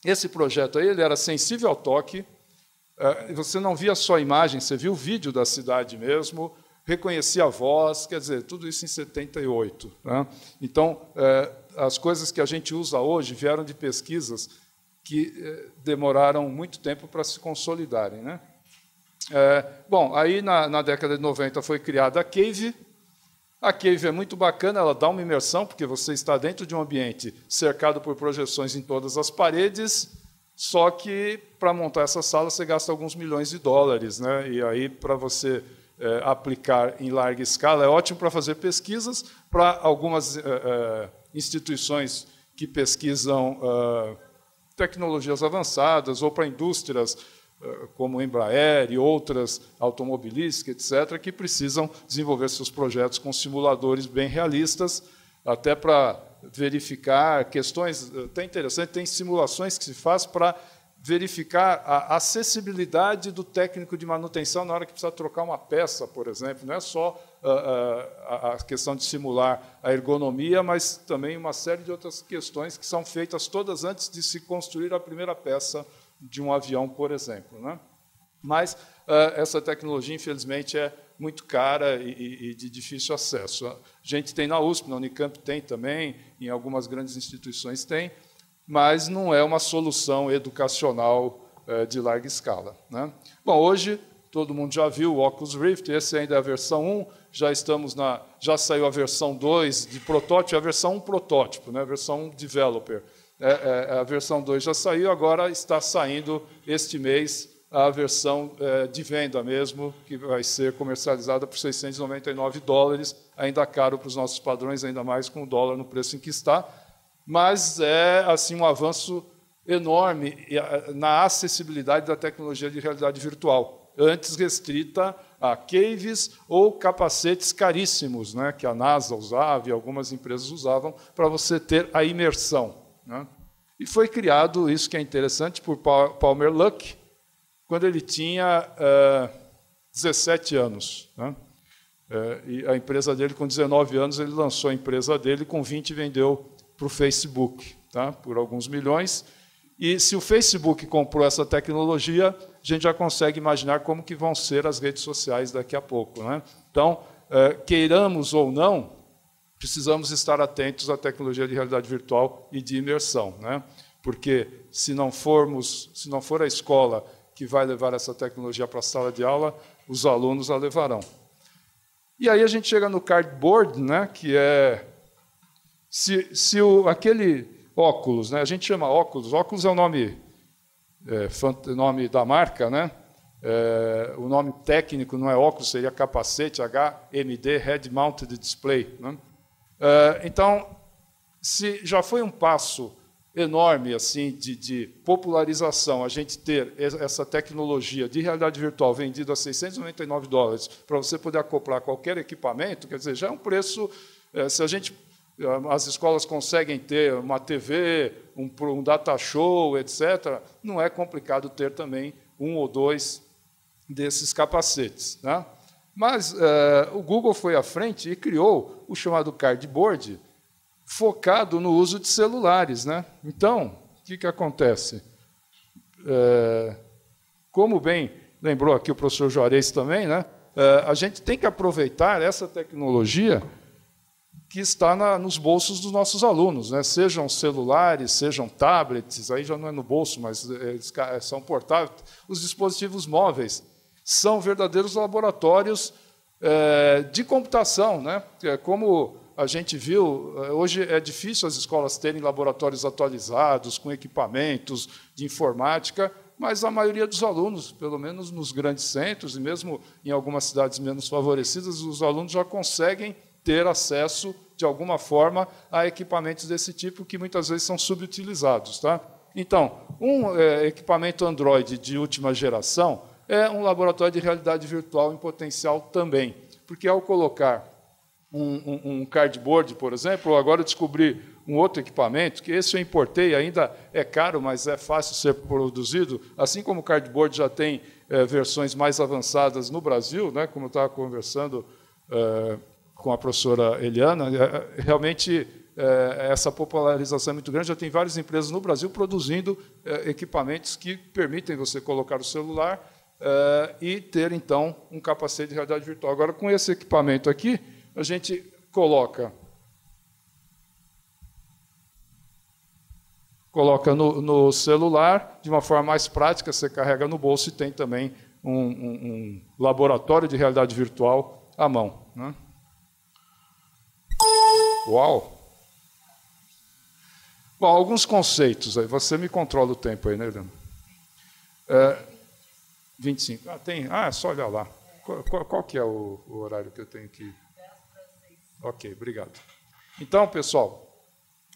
[SPEAKER 3] esse projeto aí, ele era sensível ao toque, você não via só a imagem, você via o vídeo da cidade mesmo, reconhecia a voz, quer dizer, tudo isso em 78. Né? Então, as coisas que a gente usa hoje vieram de pesquisas que demoraram muito tempo para se consolidarem. Né? Bom, aí na década de 90 foi criada a Cave. A Cave é muito bacana, ela dá uma imersão, porque você está dentro de um ambiente cercado por projeções em todas as paredes, só que, para montar essa sala, você gasta alguns milhões de dólares. Né? E aí, para você aplicar em larga escala, é ótimo para fazer pesquisas, para algumas instituições que pesquisam tecnologias avançadas, ou para indústrias como Embraer e outras automobilísticas, etc., que precisam desenvolver seus projetos com simuladores bem realistas, até para verificar questões até interessantes. Tem simulações que se faz para verificar a acessibilidade do técnico de manutenção na hora que precisa trocar uma peça, por exemplo. Não é só a questão de simular a ergonomia, mas também uma série de outras questões que são feitas todas antes de se construir a primeira peça de um avião, por exemplo. Né? Mas essa tecnologia, infelizmente, é muito cara e de difícil acesso. A gente tem na USP, na Unicamp tem também, em algumas grandes instituições tem, mas não é uma solução educacional de larga escala. Né? Bom, hoje, todo mundo já viu o Oculus Rift, esse ainda é a versão 1, já saiu a versão 2 de protótipo, a versão 1 protótipo, né? A versão 1 developer. A versão 2 já saiu, agora está saindo este mês a versão de venda mesmo, que vai ser comercializada por $699, ainda caro para os nossos padrões, ainda mais com o dólar no preço em que está, mas é assim um avanço enorme na acessibilidade da tecnologia de realidade virtual, antes restrita a caves ou capacetes caríssimos, né, que a NASA usava e algumas empresas usavam para você ter a imersão. Né? E foi criado, isso que é interessante, por Palmer Luckey, quando ele tinha 17 anos. Né? E a empresa dele, com 19 anos, ele lançou a empresa dele, com 20 vendeu para o Facebook, tá? Por alguns milhões. E se o Facebook comprou essa tecnologia, a gente já consegue imaginar como que vão ser as redes sociais daqui a pouco. Né? Então, queiramos ou não, precisamos estar atentos à tecnologia de realidade virtual e de imersão, né? Porque se não for a escola que vai levar essa tecnologia para a sala de aula, os alunos a levarão. E aí a gente chega no cardboard, né? Que é aquele óculos, né? A gente chama óculos. Óculos é o nome da marca, né? O nome técnico não é óculos, seria capacete, HMD, Head Mounted Display, né? Então, se já foi um passo enorme assim de popularização, a gente ter essa tecnologia de realidade virtual vendida a $699 para você poder acoplar qualquer equipamento, quer dizer, já é um preço, se as escolas conseguem ter uma TV, um data show, etc., não é complicado ter também um ou dois desses capacetes. Né? Mas o Google foi à frente e criou o chamado cardboard, focado no uso de celulares. Né? Então, o que acontece? Como bem lembrou aqui o professor Juarez também, né? A gente tem que aproveitar essa tecnologia que está nos bolsos dos nossos alunos, né? Sejam celulares, sejam tablets, aí já não é no bolso, mas são portáteis. Os dispositivos móveis são verdadeiros laboratórios de computação, né? Como a gente viu, hoje é difícil as escolas terem laboratórios atualizados, com equipamentos de informática, mas a maioria dos alunos, pelo menos nos grandes centros, e mesmo em algumas cidades menos favorecidas, os alunos já conseguem ter acesso, de alguma forma, a equipamentos desse tipo, que muitas vezes são subutilizados. Tá? Então, um equipamento Android de última geração é um laboratório de realidade virtual em potencial também, porque ao colocar um cardboard, por exemplo, agora eu descobri um outro equipamento, que esse eu importei, ainda é caro, mas é fácil ser produzido, assim como o cardboard já tem versões mais avançadas no Brasil, né, como eu estava conversando com a professora Eliana, realmente essa popularização é muito grande. Já tem várias empresas no Brasil produzindo equipamentos que permitem você colocar o celular e ter, então, um capacete de realidade virtual. Agora, com esse equipamento aqui, a gente coloca no celular, de uma forma mais prática, você carrega no bolso e tem também um laboratório de realidade virtual à mão. Né? Uau! Bom, alguns conceitos aí. Você me controla o tempo aí, né, Helena? 25. É só olhar lá. Qual que é o horário que eu tenho que... Ok, obrigado. Então, pessoal,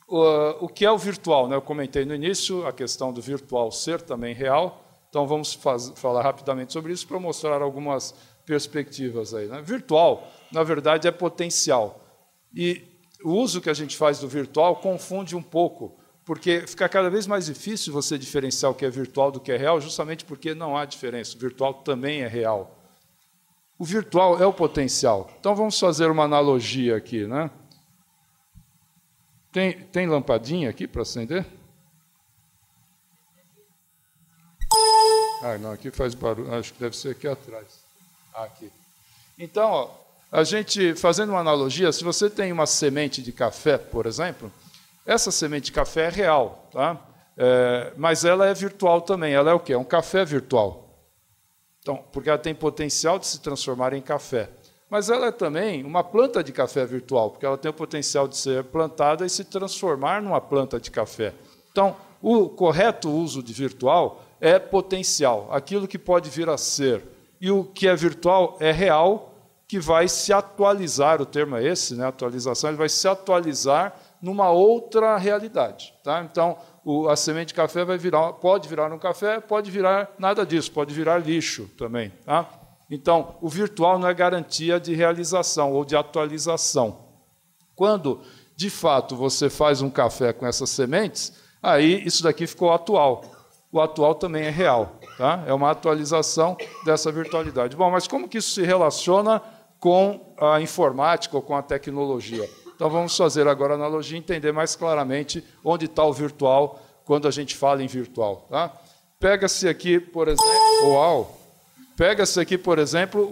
[SPEAKER 3] o que é o virtual? Né? Eu comentei no início a questão do virtual ser também real. Então, vamos falar rapidamente sobre isso para mostrar algumas perspectivas aí. Né? Virtual, na verdade, é potencial. E o uso que a gente faz do virtual confunde um pouco, porque fica cada vez mais difícil você diferenciar o que é virtual do que é real, justamente porque não há diferença. O virtual também é real. O virtual é o potencial. Então, vamos fazer uma analogia aqui. Né? Tem lampadinha aqui para acender? Não, aqui faz barulho. Acho que deve ser aqui atrás. Aqui. Então, ó, a gente, fazendo uma analogia, se você tem uma semente de café, por exemplo, essa semente de café é real, tá? Mas ela é virtual também. Ela é o quê? É um café virtual. Então, porque ela tem potencial de se transformar em café. Mas ela é também uma planta de café virtual, porque ela tem o potencial de ser plantada e se transformar numa planta de café. Então, o correto uso de virtual é potencial, aquilo que pode vir a ser. E o que é virtual é real, que vai se atualizar, o termo é esse, né? Atualização, ele vai se atualizar numa outra realidade. Tá? Então, a semente de café pode virar um café, pode virar nada disso, pode virar lixo também. Tá? Então, o virtual não é garantia de realização ou de atualização. Quando, de fato, você faz um café com essas sementes, aí isso daqui ficou atual. O atual também é real. Tá? É uma atualização dessa virtualidade. Bom, mas como que isso se relaciona com a informática ou com a tecnologia? Então, vamos fazer agora a analogia e entender mais claramente onde está o virtual quando a gente fala em virtual. Tá? Pega-se aqui, por exemplo... Uau! Pega-se aqui, por exemplo,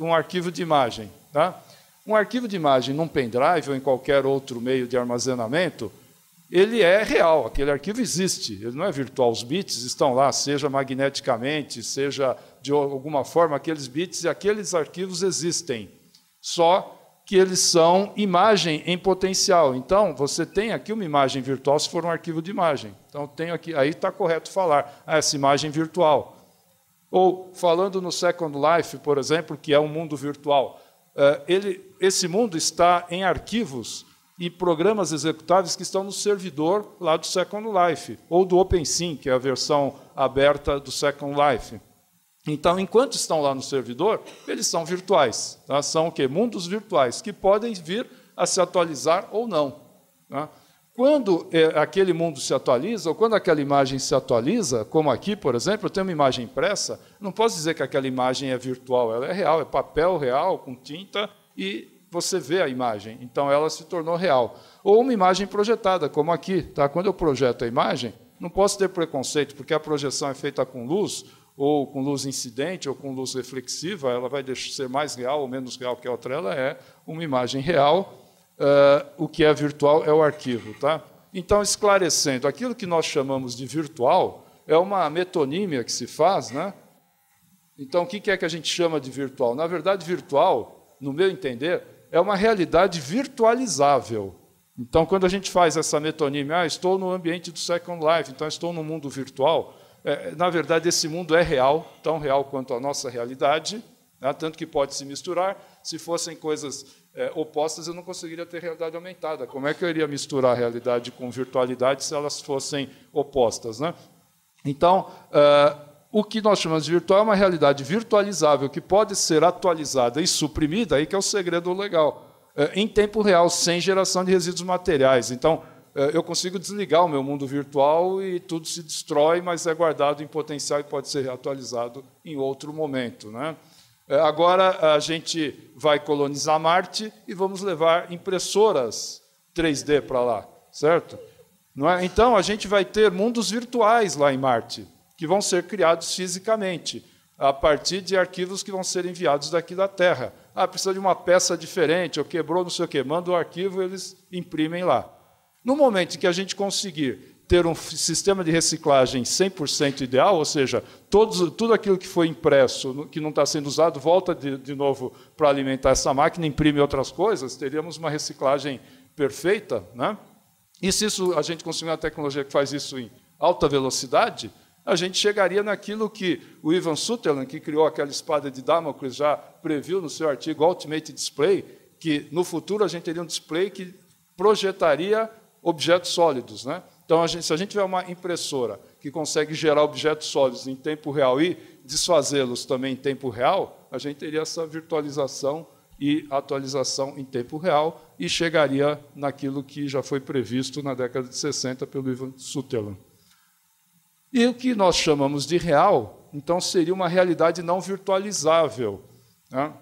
[SPEAKER 3] um arquivo de imagem. Tá? Um arquivo de imagem num pendrive ou em qualquer outro meio de armazenamento, ele é real, aquele arquivo existe, ele não é virtual. Os bits estão lá, seja magneticamente, seja de alguma forma, aqueles bits e aqueles arquivos existem. Só que eles são imagem em potencial. Então, você tem aqui uma imagem virtual se for um arquivo de imagem. Então, tenho aqui, aí está correto falar, essa imagem virtual. Ou, falando no Second Life, por exemplo, que é um mundo virtual, esse mundo está em arquivos e programas executáveis que estão no servidor lá do Second Life, ou do OpenSync, que é a versão aberta do Second Life. Então, enquanto estão lá no servidor, eles são virtuais. Tá? São o quê? Mundos virtuais, que podem vir a se atualizar ou não. Tá? Quando aquele mundo se atualiza, ou quando aquela imagem se atualiza, como aqui, por exemplo, eu tenho uma imagem impressa, não posso dizer que aquela imagem é virtual, ela é real, é papel real, com tinta, e você vê a imagem. Então, ela se tornou real. Ou uma imagem projetada, como aqui. Tá? Quando eu projeto a imagem, não posso ter preconceito, porque a projeção é feita com luz, ou com luz incidente, ou com luz reflexiva, ela vai ser mais real ou menos real que a outra, ela é uma imagem real. O que é virtual é o arquivo. Tá? Então, esclarecendo, aquilo que nós chamamos de virtual é uma metonímia que se faz. Né? Então, o que é que a gente chama de virtual? Na verdade, virtual, no meu entender, é uma realidade virtualizável. Então, quando a gente faz essa metonímia, estou no ambiente do Second Life, então estou no mundo virtual, na verdade, esse mundo é real, tão real quanto a nossa realidade, né? Tanto que pode se misturar. Se fossem coisas opostas, eu não conseguiria ter realidade aumentada. Como é que eu iria misturar a realidade com virtualidade se elas fossem opostas? Né? Então, o que nós chamamos de virtual é uma realidade virtualizável que pode ser atualizada e suprimida, aí que é o segredo legal, em tempo real, sem geração de resíduos materiais. Então, eu consigo desligar o meu mundo virtual e tudo se destrói, mas é guardado em potencial e pode ser atualizado em outro momento. Né? Agora, a gente vai colonizar Marte e vamos levar impressoras 3D para lá, certo? Não é? Então, a gente vai ter mundos virtuais lá em Marte, que vão ser criados fisicamente, a partir de arquivos que vão ser enviados daqui da Terra. Ah, precisa de uma peça diferente, ou quebrou não sei o quê, manda o arquivo e eles imprimem lá. No momento em que a gente conseguir ter um sistema de reciclagem 100% ideal, ou seja, tudo aquilo que foi impresso, que não está sendo usado, volta de novo para alimentar essa máquina, imprime outras coisas, teríamos uma reciclagem perfeita, né? E se a gente conseguir uma tecnologia que faz isso em alta velocidade, a gente chegaria naquilo que o Ivan Sutherland, que criou aquela espada de Damocles, já previu no seu artigo Ultimate Display, que no futuro a gente teria um display que projetaria objetos sólidos, né? Então, se a gente tiver uma impressora que consegue gerar objetos sólidos em tempo real e desfazê-los também em tempo real, a gente teria essa virtualização e atualização em tempo real e chegaria naquilo que já foi previsto na década de 60 pelo Ivan Sutherland. E o que nós chamamos de real, então, seria uma realidade não virtualizável, né?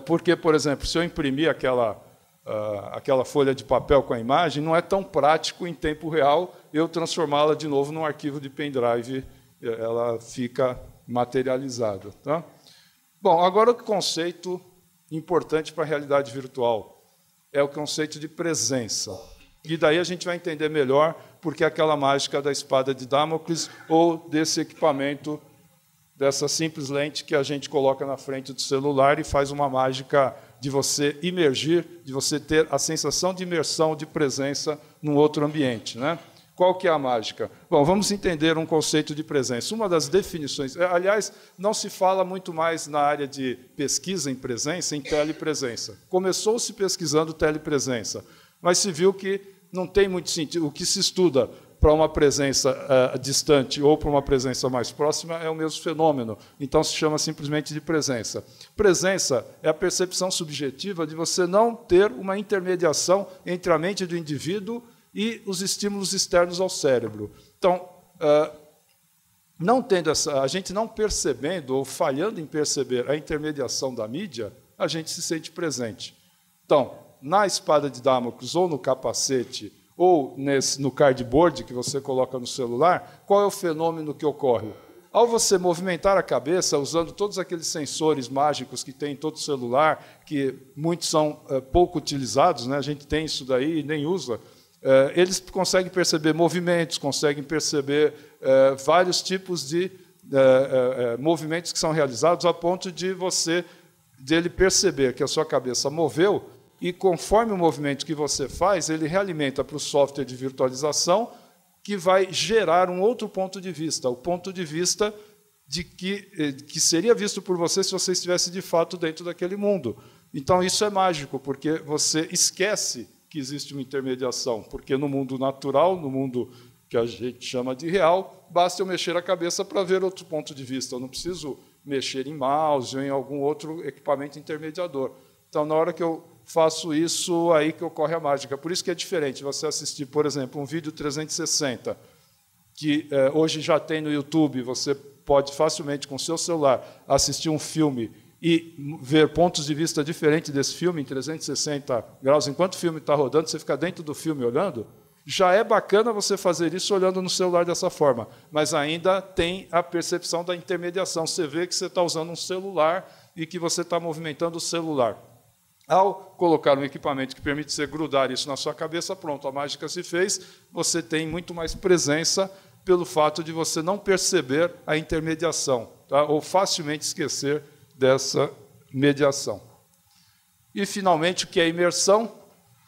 [SPEAKER 3] Porque, por exemplo, se eu imprimir aquela folha de papel com a imagem, não é tão prático em tempo real eu transformá-la de novo num arquivo de pendrive, ela fica materializada. Tá? Bom, agora o conceito importante para a realidade virtual é o conceito de presença. E daí a gente vai entender melhor porque é aquela mágica da espada de Damocles ou desse equipamento, dessa simples lente que a gente coloca na frente do celular e faz uma mágica de você imergir, de você ter a sensação de imersão, de presença num outro ambiente, né? Qual que é a mágica? Bom, vamos entender um conceito de presença. Uma das definições... Aliás, não se fala muito mais na área de pesquisa em presença, em telepresença. Começou-se pesquisando telepresença, mas se viu que não tem muito sentido. O que se estuda para uma presença distante ou para uma presença mais próxima é o mesmo fenômeno. Então, se chama simplesmente de presença. Presença é a percepção subjetiva de você não ter uma intermediação entre a mente do indivíduo e os estímulos externos ao cérebro. Então, não tendo a gente não percebendo ou falhando em perceber a intermediação da mídia, a gente se sente presente. Então, na espada de Damocles ou no capacete ou no cardboard que você coloca no celular, qual é o fenômeno que ocorre? Ao você movimentar a cabeça, usando todos aqueles sensores mágicos que tem em todo celular, que muitos são pouco utilizados, né? A gente tem isso daí e nem usa, eles conseguem perceber movimentos, conseguem perceber vários tipos de movimentos que são realizados a ponto de dele perceber que a sua cabeça moveu e, conforme o movimento que você faz, ele realimenta para o software de virtualização que vai gerar um outro ponto de vista, o ponto de vista de que seria visto por você se você estivesse, de fato, dentro daquele mundo. Então, isso é mágico, porque você esquece que existe uma intermediação, porque no mundo natural, no mundo que a gente chama de real, basta eu mexer a cabeça para ver outro ponto de vista. Eu não preciso mexer em mouse ou em algum outro equipamento intermediador. Então, na hora que eu faço isso, aí que ocorre a mágica. Por isso que é diferente você assistir, por exemplo, um vídeo 360, que hoje já tem no YouTube, você pode facilmente, com o seu celular, assistir um filme e ver pontos de vista diferentes desse filme em 360 graus. Enquanto o filme está rodando, você fica dentro do filme olhando. Já é bacana você fazer isso olhando no celular dessa forma, mas ainda tem a percepção da intermediação. Você vê que você está usando um celular e que você está movimentando o celular. Ao colocar um equipamento que permite você grudar isso na sua cabeça, pronto, a mágica se fez, você tem muito mais presença pelo fato de você não perceber a intermediação, tá? Ou facilmente esquecer dessa mediação. E, finalmente, o que é imersão?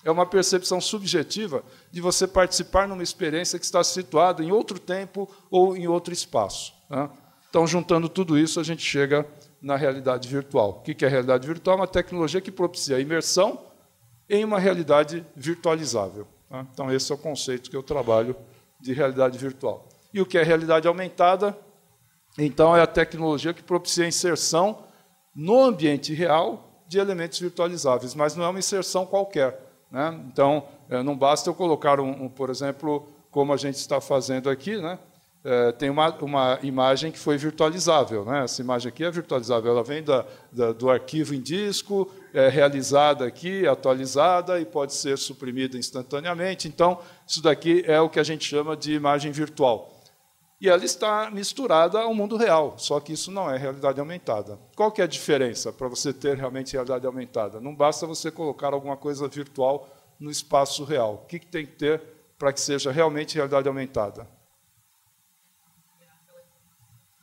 [SPEAKER 3] É uma percepção subjetiva de você participar numa experiência que está situada em outro tempo ou em outro espaço, tá? Então, juntando tudo isso, a gente chega na realidade virtual. O que é a realidade virtual? Uma tecnologia que propicia a imersão em uma realidade virtualizável, tá? Então, esse é o conceito que eu trabalho de realidade virtual. E o que é realidade aumentada? Então, é a tecnologia que propicia a inserção no ambiente real de elementos virtualizáveis, mas não é uma inserção qualquer, né? Então, não basta eu colocar, por exemplo, como a gente está fazendo aqui, né? tem uma imagem que foi virtualizável, né? Essa imagem aqui é virtualizável, ela vem do arquivo em disco, é realizada aqui, atualizada e pode ser suprimida instantaneamente. Então, isso daqui é o que a gente chama de imagem virtual. E ela está misturada ao mundo real, só que isso não é realidade aumentada. Qual que é a diferença para você ter realmente realidade aumentada? Não basta você colocar alguma coisa virtual no espaço real. O que tem que ter para que seja realmente realidade aumentada?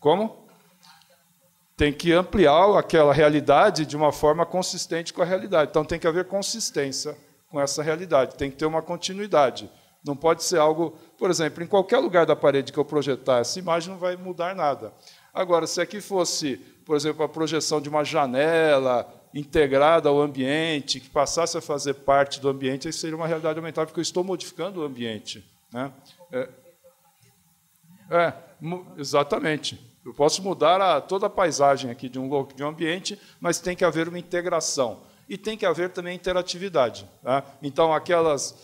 [SPEAKER 3] Como? Tem que ampliar aquela realidade de uma forma consistente com a realidade. Então, tem que haver consistência com essa realidade, tem que ter uma continuidade. Não pode ser algo... Por exemplo, em qualquer lugar da parede que eu projetar essa imagem, não vai mudar nada. Agora, se aqui fosse, por exemplo, a projeção de uma janela integrada ao ambiente, que passasse a fazer parte do ambiente, aí seria uma realidade aumentada, porque eu estou modificando o ambiente, né? Exatamente. Eu posso mudar toda a paisagem aqui de um ambiente, mas tem que haver uma integração. E tem que haver também interatividade, tá? Então, aquelas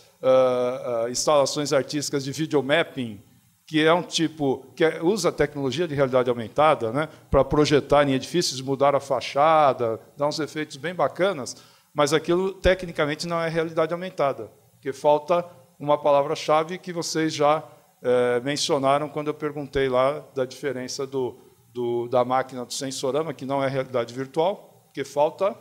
[SPEAKER 3] instalações artísticas de videomapping, que é um tipo que usa a tecnologia de realidade aumentada, né, para projetar em edifícios, mudar a fachada, dar uns efeitos bem bacanas, mas aquilo, tecnicamente, não é realidade aumentada, porque falta uma palavra-chave que vocês já mencionaram quando eu perguntei lá da diferença da máquina do Sensorama, que não é realidade virtual, porque falta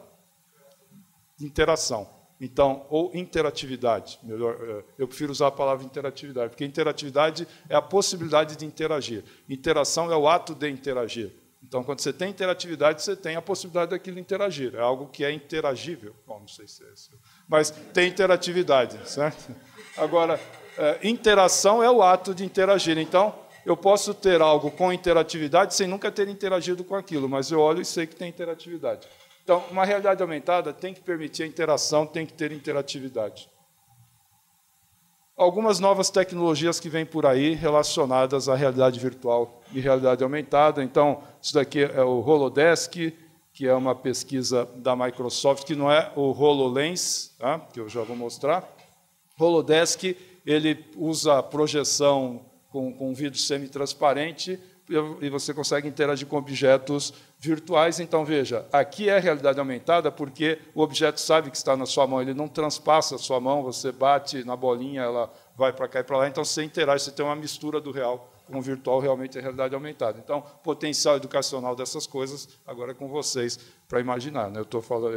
[SPEAKER 3] interação. Então, ou interatividade, melhor, eu prefiro usar a palavra interatividade, porque interatividade é a possibilidade de interagir. Interação é o ato de interagir. Então, quando você tem interatividade, você tem a possibilidade daquilo interagir. É algo que é interagível. Bom, não sei se é isso, mas tem interatividade, certo? Agora, interação é o ato de interagir. Então, eu posso ter algo com interatividade sem nunca ter interagido com aquilo, mas eu olho e sei que tem interatividade. Então, uma realidade aumentada tem que permitir a interação, tem que ter interatividade. Algumas novas tecnologias que vêm por aí relacionadas à realidade virtual e realidade aumentada. Então, isso daqui é o HoloDesk, que é uma pesquisa da Microsoft, que não é o HoloLens, tá? Que eu já vou mostrar. HoloDesk, ele usa projeção com vidro semi-transparente e você consegue interagir com objetos virtuais. Então, veja, aqui é a realidade aumentada porque o objeto sabe que está na sua mão, ele não transpassa a sua mão, você bate na bolinha, ela vai para cá e para lá, então você interage, você tem uma mistura do real com o virtual, realmente é realidade aumentada. Então, potencial educacional dessas coisas, agora é com vocês para imaginar, né?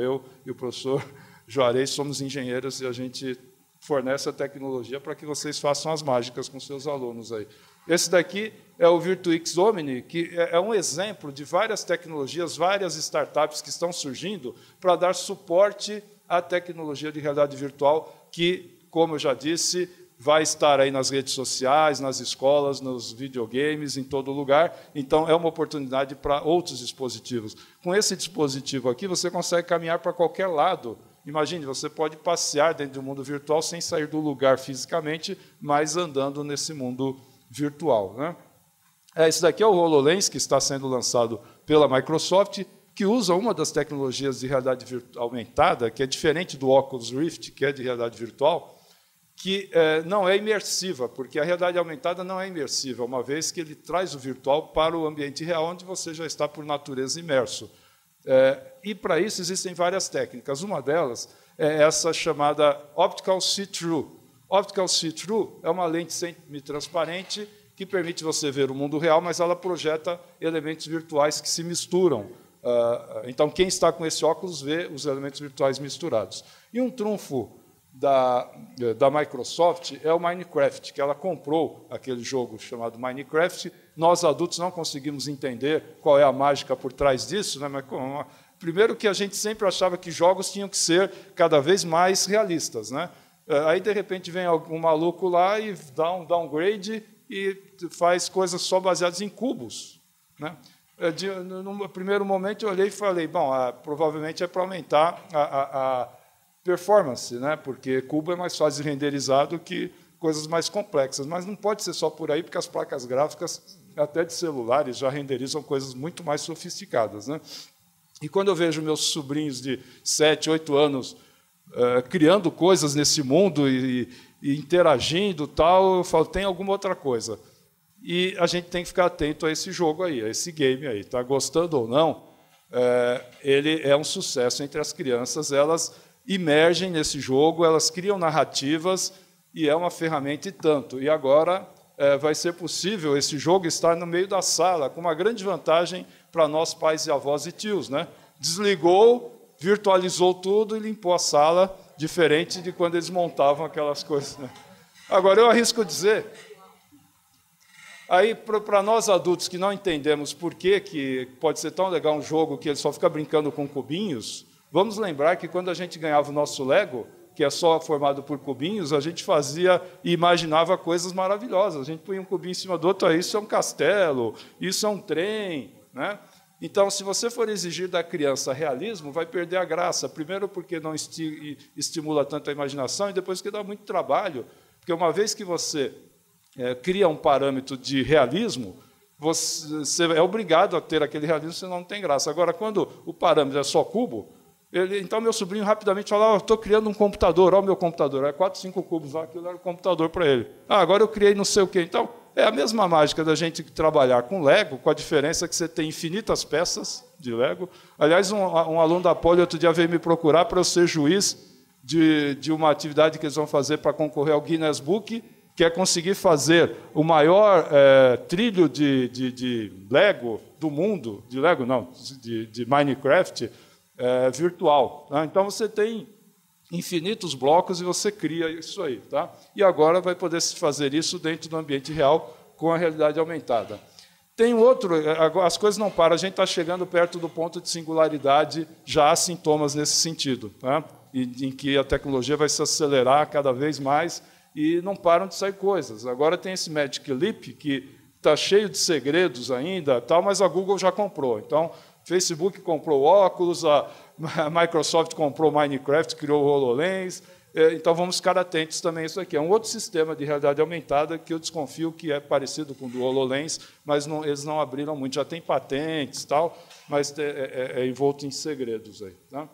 [SPEAKER 3] Eu e o professor Juarez somos engenheiros e a gente fornece a tecnologia para que vocês façam as mágicas com seus alunos aí. Esse daqui é o Virtuix Omni, que é um exemplo de várias tecnologias, várias startups que estão surgindo para dar suporte à tecnologia de realidade virtual, que, como eu já disse, vai estar aí nas redes sociais, nas escolas, nos videogames, em todo lugar. Então, é uma oportunidade para outros dispositivos. Com esse dispositivo aqui, você consegue caminhar para qualquer lado. Imagine, você pode passear dentro do mundo virtual sem sair do lugar fisicamente, mas andando nesse mundo virtual, né? Esse daqui é o HoloLens, que está sendo lançado pela Microsoft, que usa uma das tecnologias de realidade aumentada, que é diferente do Oculus Rift, que é de realidade virtual, que não é imersiva, porque a realidade aumentada não é imersiva, uma vez que ele traz o virtual para o ambiente real, onde você já está, por natureza, imerso. E, para isso, existem várias técnicas. Uma delas é essa chamada Optical See-Through. Optical See-Through é uma lente semi-transparente que permite você ver o mundo real, mas ela projeta elementos virtuais que se misturam. Então, quem está com esse óculos vê os elementos virtuais misturados. E um trunfo da Microsoft é o Minecraft, que ela comprou aquele jogo chamado Minecraft. Nós, adultos, não conseguimos entender qual é a mágica por trás disso, né? Mas, primeiro que a gente sempre achava que jogos tinham que ser cada vez mais realistas, né? Aí, de repente, vem algum maluco lá e dá um downgrade e faz coisas só baseadas em cubos, né? No primeiro momento, eu olhei e falei, bom, provavelmente é para aumentar a performance, né? Porque cubo é mais fácil de renderizar do que coisas mais complexas. Mas não pode ser só por aí, porque as placas gráficas, até de celulares, já renderizam coisas muito mais sofisticadas, né? E quando eu vejo meus sobrinhos de 7, 8 anos criando coisas nesse mundo e interagindo, tal, eu falo, tem alguma outra coisa. E a gente tem que ficar atento a esse jogo aí, a esse game aí. Tá gostando ou não, ele é um sucesso entre as crianças. Elas imergem nesse jogo, elas criam narrativas e é uma ferramenta e tanto. E agora vai ser possível esse jogo estar no meio da sala, com uma grande vantagem para nós pais e avós e tios, né? Desligou, virtualizou tudo e limpou a sala, diferente de quando eles montavam aquelas coisas, né? Agora, eu arrisco dizer, aí para nós adultos que não entendemos por que pode ser tão legal um jogo que ele só fica brincando com cubinhos, vamos lembrar que quando a gente ganhava o nosso Lego, que é só formado por cubinhos, a gente fazia e imaginava coisas maravilhosas. A gente punha um cubinho em cima do outro, isso é um castelo, isso é um trem, né? Então, se você for exigir da criança realismo, vai perder a graça. Primeiro porque não estimula tanto a imaginação e depois porque dá muito trabalho. Porque uma vez que você cria um parâmetro de realismo, você é obrigado a ter aquele realismo, senão não tem graça. Agora, quando o parâmetro é só cubo, então meu sobrinho rapidamente fala, estou criando um computador, olha o meu computador, 4, 5 cubos lá, aquilo era o computador para ele. Agora eu criei não sei o quê. Então, é a mesma mágica da gente trabalhar com Lego, com a diferença que você tem infinitas peças de Lego. Aliás, um aluno da Poli outro dia veio me procurar para eu ser juiz de uma atividade que eles vão fazer para concorrer ao Guinness Book, que é conseguir fazer o maior trilho de Lego do mundo, de Lego não, de Minecraft, virtual. Tá? Então, você tem infinitos blocos e você cria isso aí. Tá? E agora vai poder se fazer isso dentro do ambiente real com a realidade aumentada. Tem outro, as coisas não param, a gente está chegando perto do ponto de singularidade, já há sintomas nesse sentido, tá? E em que a tecnologia vai se acelerar cada vez mais e não param de sair coisas. Agora tem esse Magic Leap, que está cheio de segredos ainda, tal, mas a Google já comprou. Então, Facebook comprou o óculos, a Microsoft comprou o Minecraft, criou o HoloLens. Então, vamos ficar atentos também a isso aqui. É um outro sistema de realidade aumentada que eu desconfio que é parecido com o do HoloLens, mas eles não abriram muito. Já tem patentes, tal, mas é envolto em segredos aí. Tá?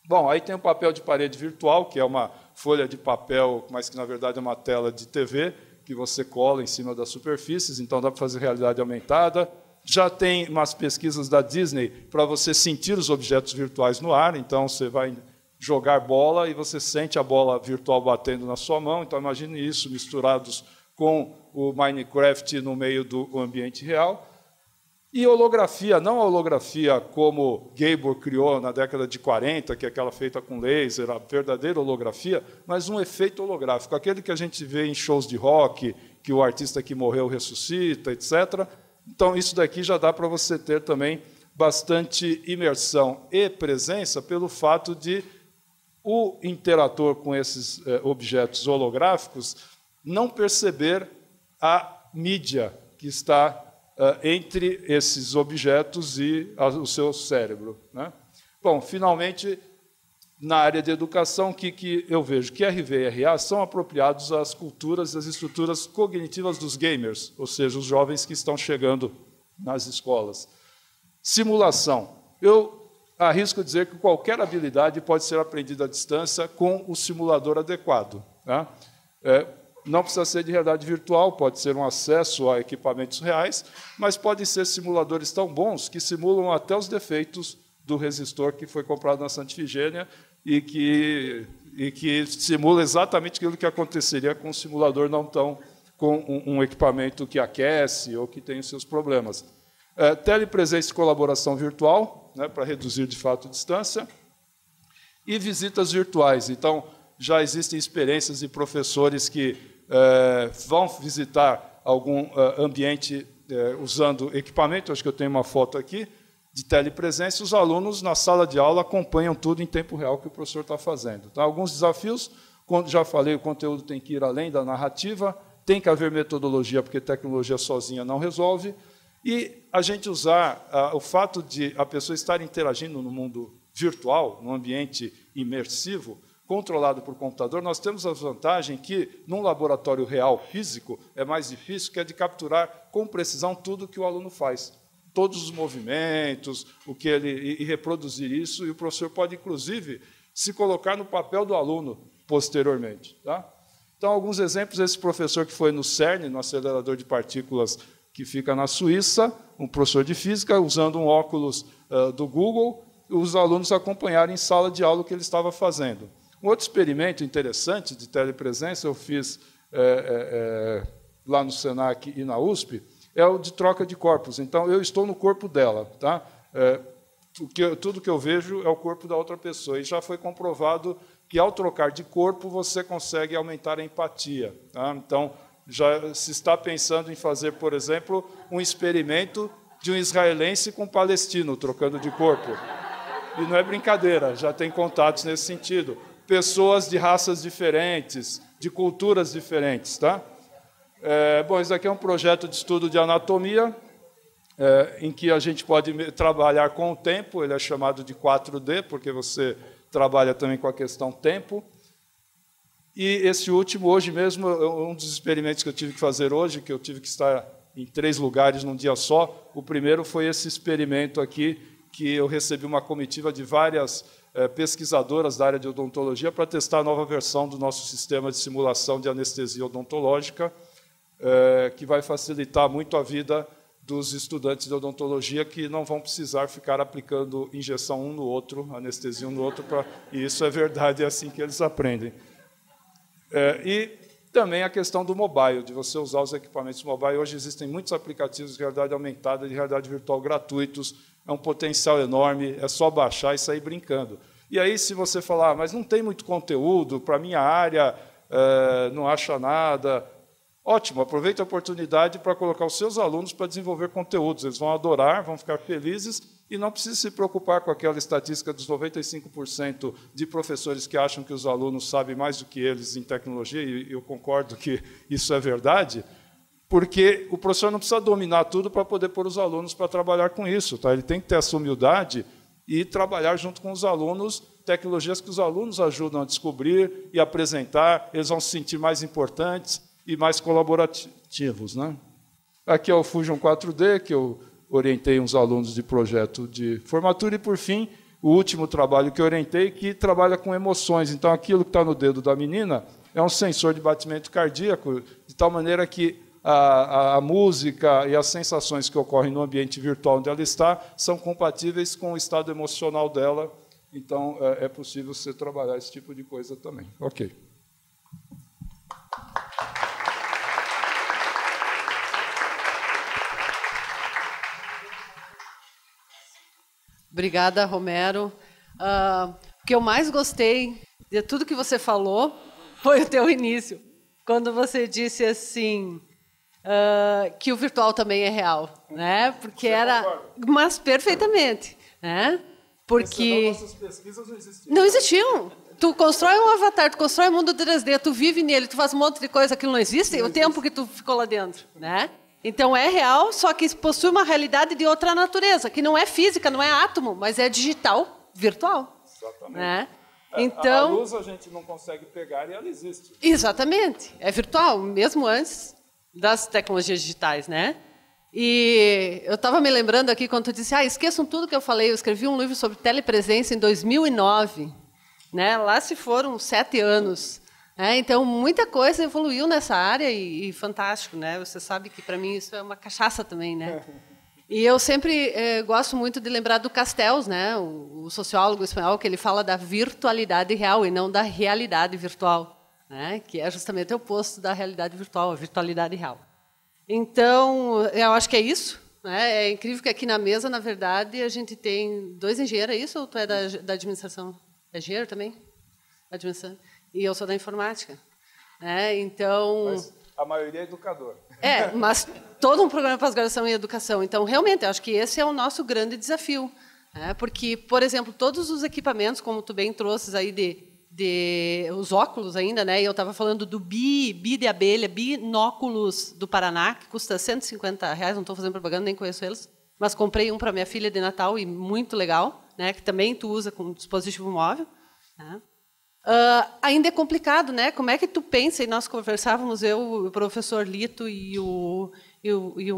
[SPEAKER 3] Bom, aí tem o papel de parede virtual, que é uma folha de papel, mas que, na verdade, é uma tela de TV, que você cola em cima das superfícies, então dá para fazer realidade aumentada. Já tem umas pesquisas da Disney para você sentir os objetos virtuais no ar, então você vai jogar bola e você sente a bola virtual batendo na sua mão, então imagine isso misturados com o Minecraft no meio do ambiente real. E holografia, não a holografia como Gabor criou na década de 40, que é aquela feita com laser, a verdadeira holografia, mas um efeito holográfico, aquele que a gente vê em shows de rock, que o artista que morreu ressuscita, etc. Então, isso daqui já dá para você ter também bastante imersão e presença pelo fato de o interator com esses objetos holográficos não perceber a mídia que está entre esses objetos e o seu cérebro. Né? Bom, finalmente, na área de educação, o que eu vejo? Que RV e RA são apropriados às culturas, às estruturas cognitivas dos gamers, ou seja, os jovens que estão chegando nas escolas. Simulação. Eu arrisco dizer que qualquer habilidade pode ser aprendida à distância com o simulador adequado. Tá? Não precisa ser de realidade virtual, pode ser um acesso a equipamentos reais, mas podem ser simuladores tão bons que simulam até os defeitos do resistor que foi comprado na Santa Ifigênia e que simula exatamente aquilo que aconteceria com um simulador não tão com um equipamento que aquece ou que tem os seus problemas. Telepresença e colaboração virtual, né, para reduzir, de fato, a distância, e visitas virtuais. Então, já existem experiências de professores que vão visitar algum ambiente usando equipamento, acho que eu tenho uma foto aqui, de telepresença, e os alunos, na sala de aula, acompanham tudo em tempo real que o professor está fazendo. Tá? Alguns desafios, como já falei, o conteúdo tem que ir além da narrativa, tem que haver metodologia, porque tecnologia sozinha não resolve, e a gente usar o fato de a pessoa estar interagindo no mundo virtual, num ambiente imersivo, controlado por computador, nós temos a vantagem que, num laboratório real físico, é mais difícil, que é de capturar com precisão tudo que o aluno faz. Todos os movimentos, e reproduzir isso, e o professor pode, inclusive, se colocar no papel do aluno posteriormente. Tá? Então, alguns exemplos, esse professor que foi no CERN, no acelerador de partículas que fica na Suíça, um professor de física, usando um óculos do Google, os alunos acompanharam em sala de aula o que ele estava fazendo. Um outro experimento interessante de telepresença eu fiz lá no Senac e na USP, é o de troca de corpos. Então, eu estou no corpo dela. Tá? Tudo que eu vejo é o corpo da outra pessoa. E já foi comprovado que, ao trocar de corpo, você consegue aumentar a empatia. Tá? Então, já se está pensando em fazer, por exemplo, um experimento de um israelense com um palestino, trocando de corpo. E não é brincadeira, já tem contatos nesse sentido. Pessoas de raças diferentes, de culturas diferentes. Tá? Bom, isso aqui é um projeto de estudo de anatomia, em que a gente pode trabalhar com o tempo, ele é chamado de 4D, porque você trabalha também com a questão tempo. E esse último, hoje mesmo, um dos experimentos que eu tive que fazer hoje, que eu tive que estar em 3 lugares num dia só, o primeiro foi esse experimento aqui, que eu recebi uma comitiva de várias pesquisadoras da área de odontologia para testar a nova versão do nosso sistema de simulação de anestesia odontológica, que vai facilitar muito a vida dos estudantes de odontologia, que não vão precisar ficar aplicando injeção um no outro, anestesia um no outro, e isso é verdade, é assim que eles aprendem. E também a questão do mobile, de você usar os equipamentos mobile. Hoje existem muitos aplicativos de realidade aumentada e de realidade virtual gratuitos, é um potencial enorme, é só baixar e sair brincando. E aí, se você falar, mas não tem muito conteúdo, para a minha área, não acha nada, ótimo, aproveite a oportunidade para colocar os seus alunos para desenvolver conteúdos. Eles vão adorar, vão ficar felizes e não precisa se preocupar com aquela estatística dos 95% de professores que acham que os alunos sabem mais do que eles em tecnologia, e eu concordo que isso é verdade, porque o professor não precisa dominar tudo para poder pôr os alunos para trabalhar com isso. Tá? Ele tem que ter essa humildade e trabalhar junto com os alunos, tecnologias que os alunos ajudam a descobrir e apresentar, eles vão se sentir mais importantes e mais colaborativos. Né? Aqui é o Fusion 4D, que eu orientei uns alunos de projeto de formatura, e, por fim, o último trabalho que eu orientei, que trabalha com emoções. Então, aquilo que está no dedo da menina é um sensor de batimento cardíaco, de tal maneira que a música e as sensações que ocorrem no ambiente virtual onde ela está são compatíveis com o estado emocional dela. Então, é possível você trabalhar esse tipo de coisa também. Ok.
[SPEAKER 1] Obrigada, Romero. O que eu mais gostei de tudo que você falou foi o teu início, quando você disse assim, que o virtual também é real, né? Porque mas perfeitamente, né? Porque
[SPEAKER 3] nossas pesquisas não existiam.
[SPEAKER 1] Não existiam. Tu constrói um avatar, tu constrói um mundo 3D, tu vive nele, tu faz um monte de coisa, aquilo não existe, o tempo que tu ficou lá dentro, né? Então, é real, só que possui uma realidade de outra natureza, que não é física, não é átomo, mas é digital, virtual.
[SPEAKER 3] Exatamente.
[SPEAKER 1] Né? Então,
[SPEAKER 3] a luz a gente não consegue pegar e ela existe.
[SPEAKER 1] Exatamente. É virtual, mesmo antes das tecnologias digitais, né? E eu estava me lembrando aqui, quando tu disse, esqueçam tudo que eu falei, eu escrevi um livro sobre telepresença em 2009. Né? Lá se foram 7 anos. Então, muita coisa evoluiu nessa área e fantástico, né? Você sabe que, para mim, isso é uma cachaça também, né? E eu sempre gosto muito de lembrar do Castells, né? O sociólogo espanhol, que ele fala da virtualidade real e não da realidade virtual, né? Que é justamente o oposto da realidade virtual, a virtualidade real. Então, eu acho que é isso. Né? É incrível que aqui na mesa, na verdade, a gente tem 2 engenheiros, é isso? Ou tu é da administração? É engenheiro também? Administração. E eu sou da informática. Então...
[SPEAKER 3] Mas a maioria é educador.
[SPEAKER 1] Mas todo um programa de pós-graduação em educação. Então, realmente, eu acho que esse é o nosso grande desafio. Porque, por exemplo, todos os equipamentos, como tu bem trouxes aí os óculos ainda, né? E eu estava falando do bi de abelha, binóculos do Paraná, que custa R$150, não estou fazendo propaganda, nem conheço eles, mas comprei um para minha filha de Natal e muito legal, né? Que também tu usa com dispositivo móvel. Né? Ainda é complicado, né? Como é que tu pensa, e nós conversávamos, eu, o professor Lito e o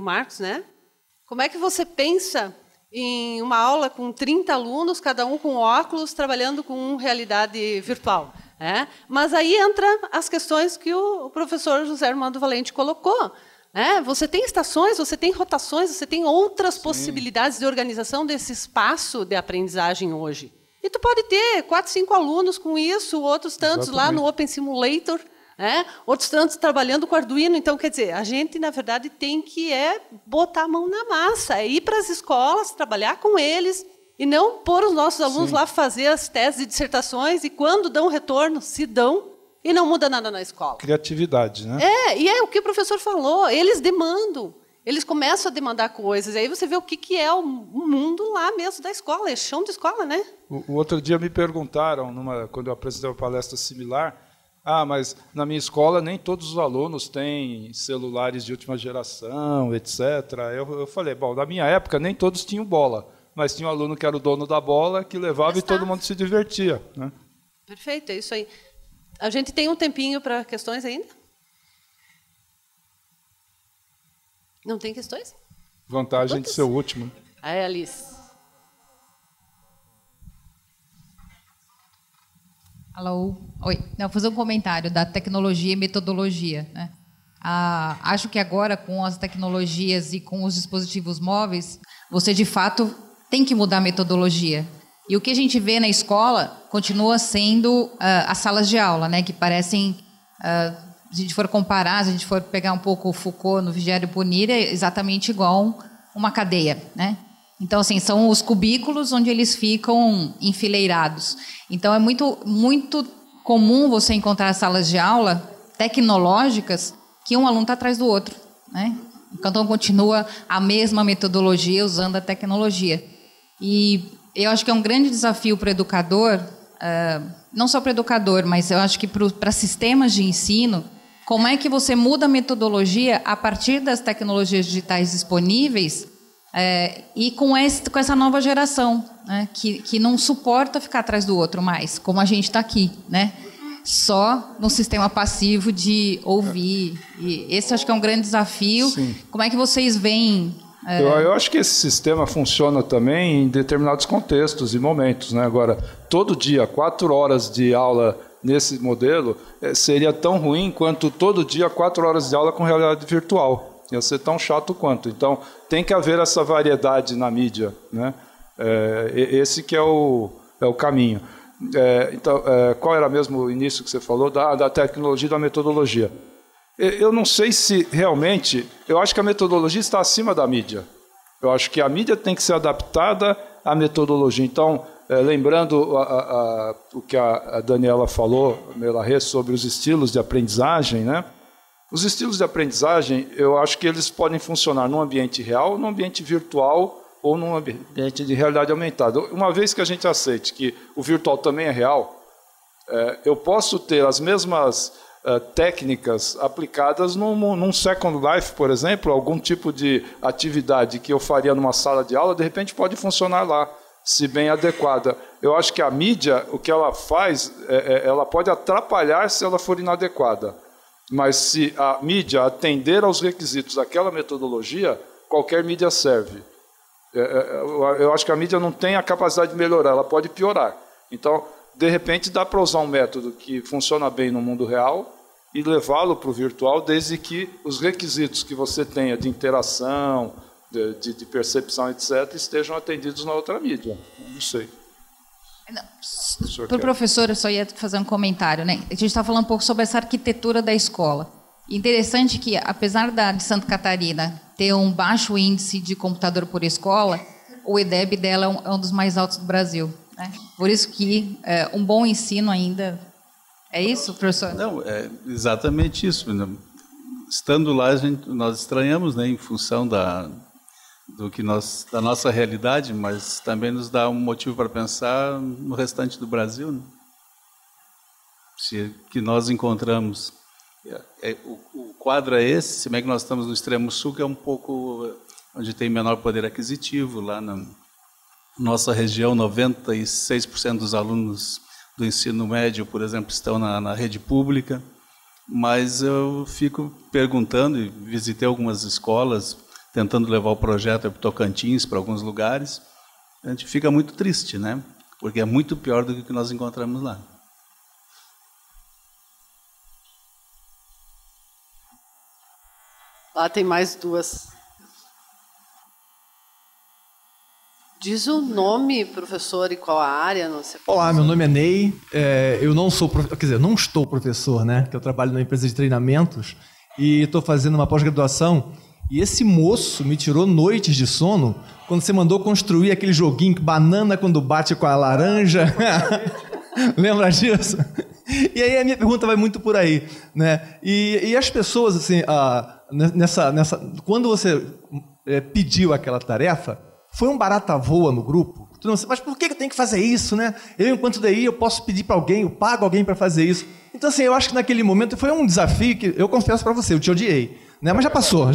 [SPEAKER 1] Marcos, né? Como é que você pensa em uma aula com 30 alunos, cada um com óculos, trabalhando com realidade virtual? Mas aí entra as questões que o professor José Armando Valente colocou. Você tem estações, você tem rotações, você tem outras possibilidades de organização desse espaço de aprendizagem hoje. E tu pode ter 4, 5 alunos com isso, outros tantos lá no Open Simulator, outros tantos trabalhando com Arduino. Então, quer dizer, a gente, na verdade, tem que botar a mão na massa, ir para as escolas, trabalhar com eles, e não pôr os nossos alunos lá fazer as teses e dissertações, e quando dão retorno, se dão, e não muda nada na escola.
[SPEAKER 3] Criatividade, né?
[SPEAKER 1] E é o que o professor falou, eles demandam. Eles começam a demandar coisas, e aí você vê o que é o mundo lá mesmo da escola, é chão de escola, né?
[SPEAKER 3] O outro dia me perguntaram, quando eu apresentei uma palestra similar, mas na minha escola nem todos os alunos têm celulares de última geração, etc. Eu falei, bom, na minha época nem todos tinham bola, mas tinha um aluno que era o dono da bola, que levava e todo mundo se divertia, né?
[SPEAKER 1] Perfeito, é isso aí. A gente tem um tempinho para questões ainda? Não tem questões?
[SPEAKER 3] Vantagem de ser o último.
[SPEAKER 1] Alice.
[SPEAKER 4] Alô? Oi. Não, vou fazer um comentário da tecnologia e metodologia, né? Acho que agora, com as tecnologias e com os dispositivos móveis, você, de fato, tem que mudar a metodologia. E o que a gente vê na escola continua sendo as salas de aula, né? Que parecem... se a gente for comparar, se a gente for pegar um pouco o Foucault no Vigiar e Punir, é exatamente igual uma cadeia, né? Então, assim, são os cubículos onde eles ficam enfileirados. Então, é muito, muito comum você encontrar salas de aula tecnológicas que um aluno está atrás do outro, né? Então, continua a mesma metodologia usando a tecnologia. E eu acho que é um grande desafio para o educador, não só para o educador, mas eu acho que para sistemas de ensino, como é que você muda a metodologia a partir das tecnologias digitais disponíveis e com essa nova geração, né, que não suporta ficar atrás do outro mais, como a gente está aqui, né? Só no sistema passivo de ouvir. E esse acho que é um grande desafio. Sim. Como é que vocês veem?
[SPEAKER 3] Eu acho que esse sistema funciona também em determinados contextos e momentos, né? Agora, todo dia, 4 horas de aula nesse modelo seria tão ruim quanto todo dia 4 horas de aula com realidade virtual. Ia ser tão chato quanto. Então, tem que haver essa variedade na mídia, né? Esse que é o caminho. Então, qual era mesmo o início que você falou? Da tecnologia e da metodologia. Eu não sei se realmente... Eu acho que a metodologia está acima da mídia. Eu acho que a mídia tem que ser adaptada à metodologia. Então, lembrando o que a Daniela falou, Melarré, sobre os estilos de aprendizagem, né? Os estilos de aprendizagem, eu acho que eles podem funcionar num ambiente real, num ambiente virtual ou num ambiente de realidade aumentada. Uma vez que a gente aceite que o virtual também é real, eu posso ter as mesmas técnicas aplicadas num Second Life, por exemplo, algum tipo de atividade que eu faria numa sala de aula, de repente pode funcionar lá, se bem adequada. Eu acho que a mídia, o que ela faz, ela pode atrapalhar se ela for inadequada. Mas se a mídia atender aos requisitos daquela metodologia, qualquer mídia serve. Eu acho que a mídia não tem a capacidade de melhorar, ela pode piorar. Então, de repente, dá para usar um método que funciona bem no mundo real e levá-lo para o virtual, desde que os requisitos que você tenha de interação, de percepção, etc., estejam atendidos na outra mídia. Não sei.
[SPEAKER 4] Para o professor, eu só ia fazer um comentário, né? A gente está falando um pouco sobre essa arquitetura da escola. Interessante que, apesar de Santa Catarina ter um baixo índice de computador por escola, o IDEB dela é um dos mais altos do Brasil, né? Por isso que um bom ensino ainda... É isso, professor?
[SPEAKER 2] Não, é exatamente isso. Estando lá, nós estranhamos, né, em função da nossa realidade, mas também nos dá um motivo para pensar no restante do Brasil, né? Que nós encontramos. O quadro é esse, se bem que nós estamos no extremo sul, que é um pouco onde tem menor poder aquisitivo. Lá na nossa região, 96% dos alunos do ensino médio, por exemplo, estão na rede pública, mas eu fico perguntando, e visitei algumas escolas, tentando levar o projeto para Tocantins, para alguns lugares, a gente fica muito triste, né? Porque é muito pior do que o que nós encontramos lá.
[SPEAKER 1] Lá tem mais duas. Diz o nome, professor, e qual a área? Não sei.
[SPEAKER 5] Olá, meu nome é Ney. Eu não sou, quer dizer, não estou professor, né? Que eu trabalho numa empresa de treinamentos e estou fazendo uma pós-graduação. E esse moço me tirou noites de sono quando você mandou construir aquele joguinho que banana quando bate com a laranja. Lembra disso? E aí a minha pergunta vai muito por aí, né? E as pessoas, assim, quando você pediu aquela tarefa, foi um barata-voa no grupo? Mas por que eu tenho que fazer isso, né? Eu, enquanto DI, eu posso pedir para alguém, eu pago alguém para fazer isso. Então, assim, eu acho que naquele momento foi um desafio que, eu confesso para você, eu te odiei, né? Mas já passou,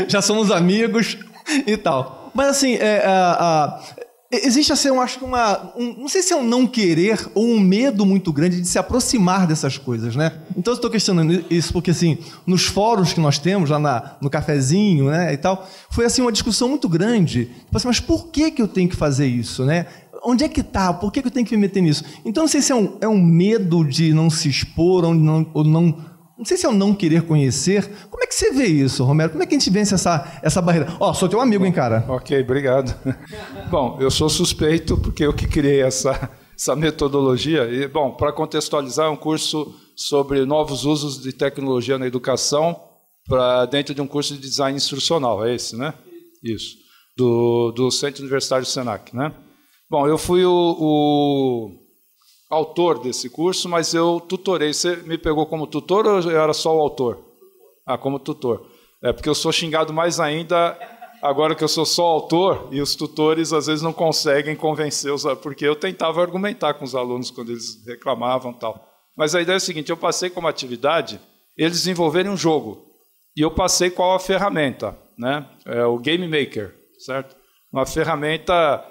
[SPEAKER 5] já somos amigos e tal. Mas, assim, existe, assim, eu acho que não sei se é um não querer ou um medo muito grande de se aproximar dessas coisas, né? Então, eu estou questionando isso porque, assim, nos fóruns que nós temos, lá no cafezinho, né, e tal, foi, assim, uma discussão muito grande. Tipo assim, mas por que eu tenho que fazer isso, né? Onde é que está? Por que eu tenho que me meter nisso? Então, não sei se é um medo de não se expor, ou não sei se é um não querer conhecer. Como é que você vê isso, Romero? Como é que a gente vence essa barreira? Sou teu amigo, hein, cara?
[SPEAKER 3] Ok, obrigado. Bom, eu sou suspeito porque eu que criei essa metodologia. E, bom, para contextualizar, é um curso sobre novos usos de tecnologia na educação dentro de um curso de design instrucional. É esse, né? Isso. Do Centro Universitário Senac, né? Bom, eu fui o autor desse curso, mas eu tutorei. Você me pegou como tutor ou eu era só o autor? Como tutor. Porque eu sou xingado mais ainda agora que eu sou só autor e os tutores às vezes não conseguem convencer porque eu tentava argumentar com os alunos quando eles reclamavam e tal. Mas a ideia é a seguinte, eu passei como atividade eles desenvolverem um jogo e eu passei qual a ferramenta, né? O Game Maker, certo? Uma ferramenta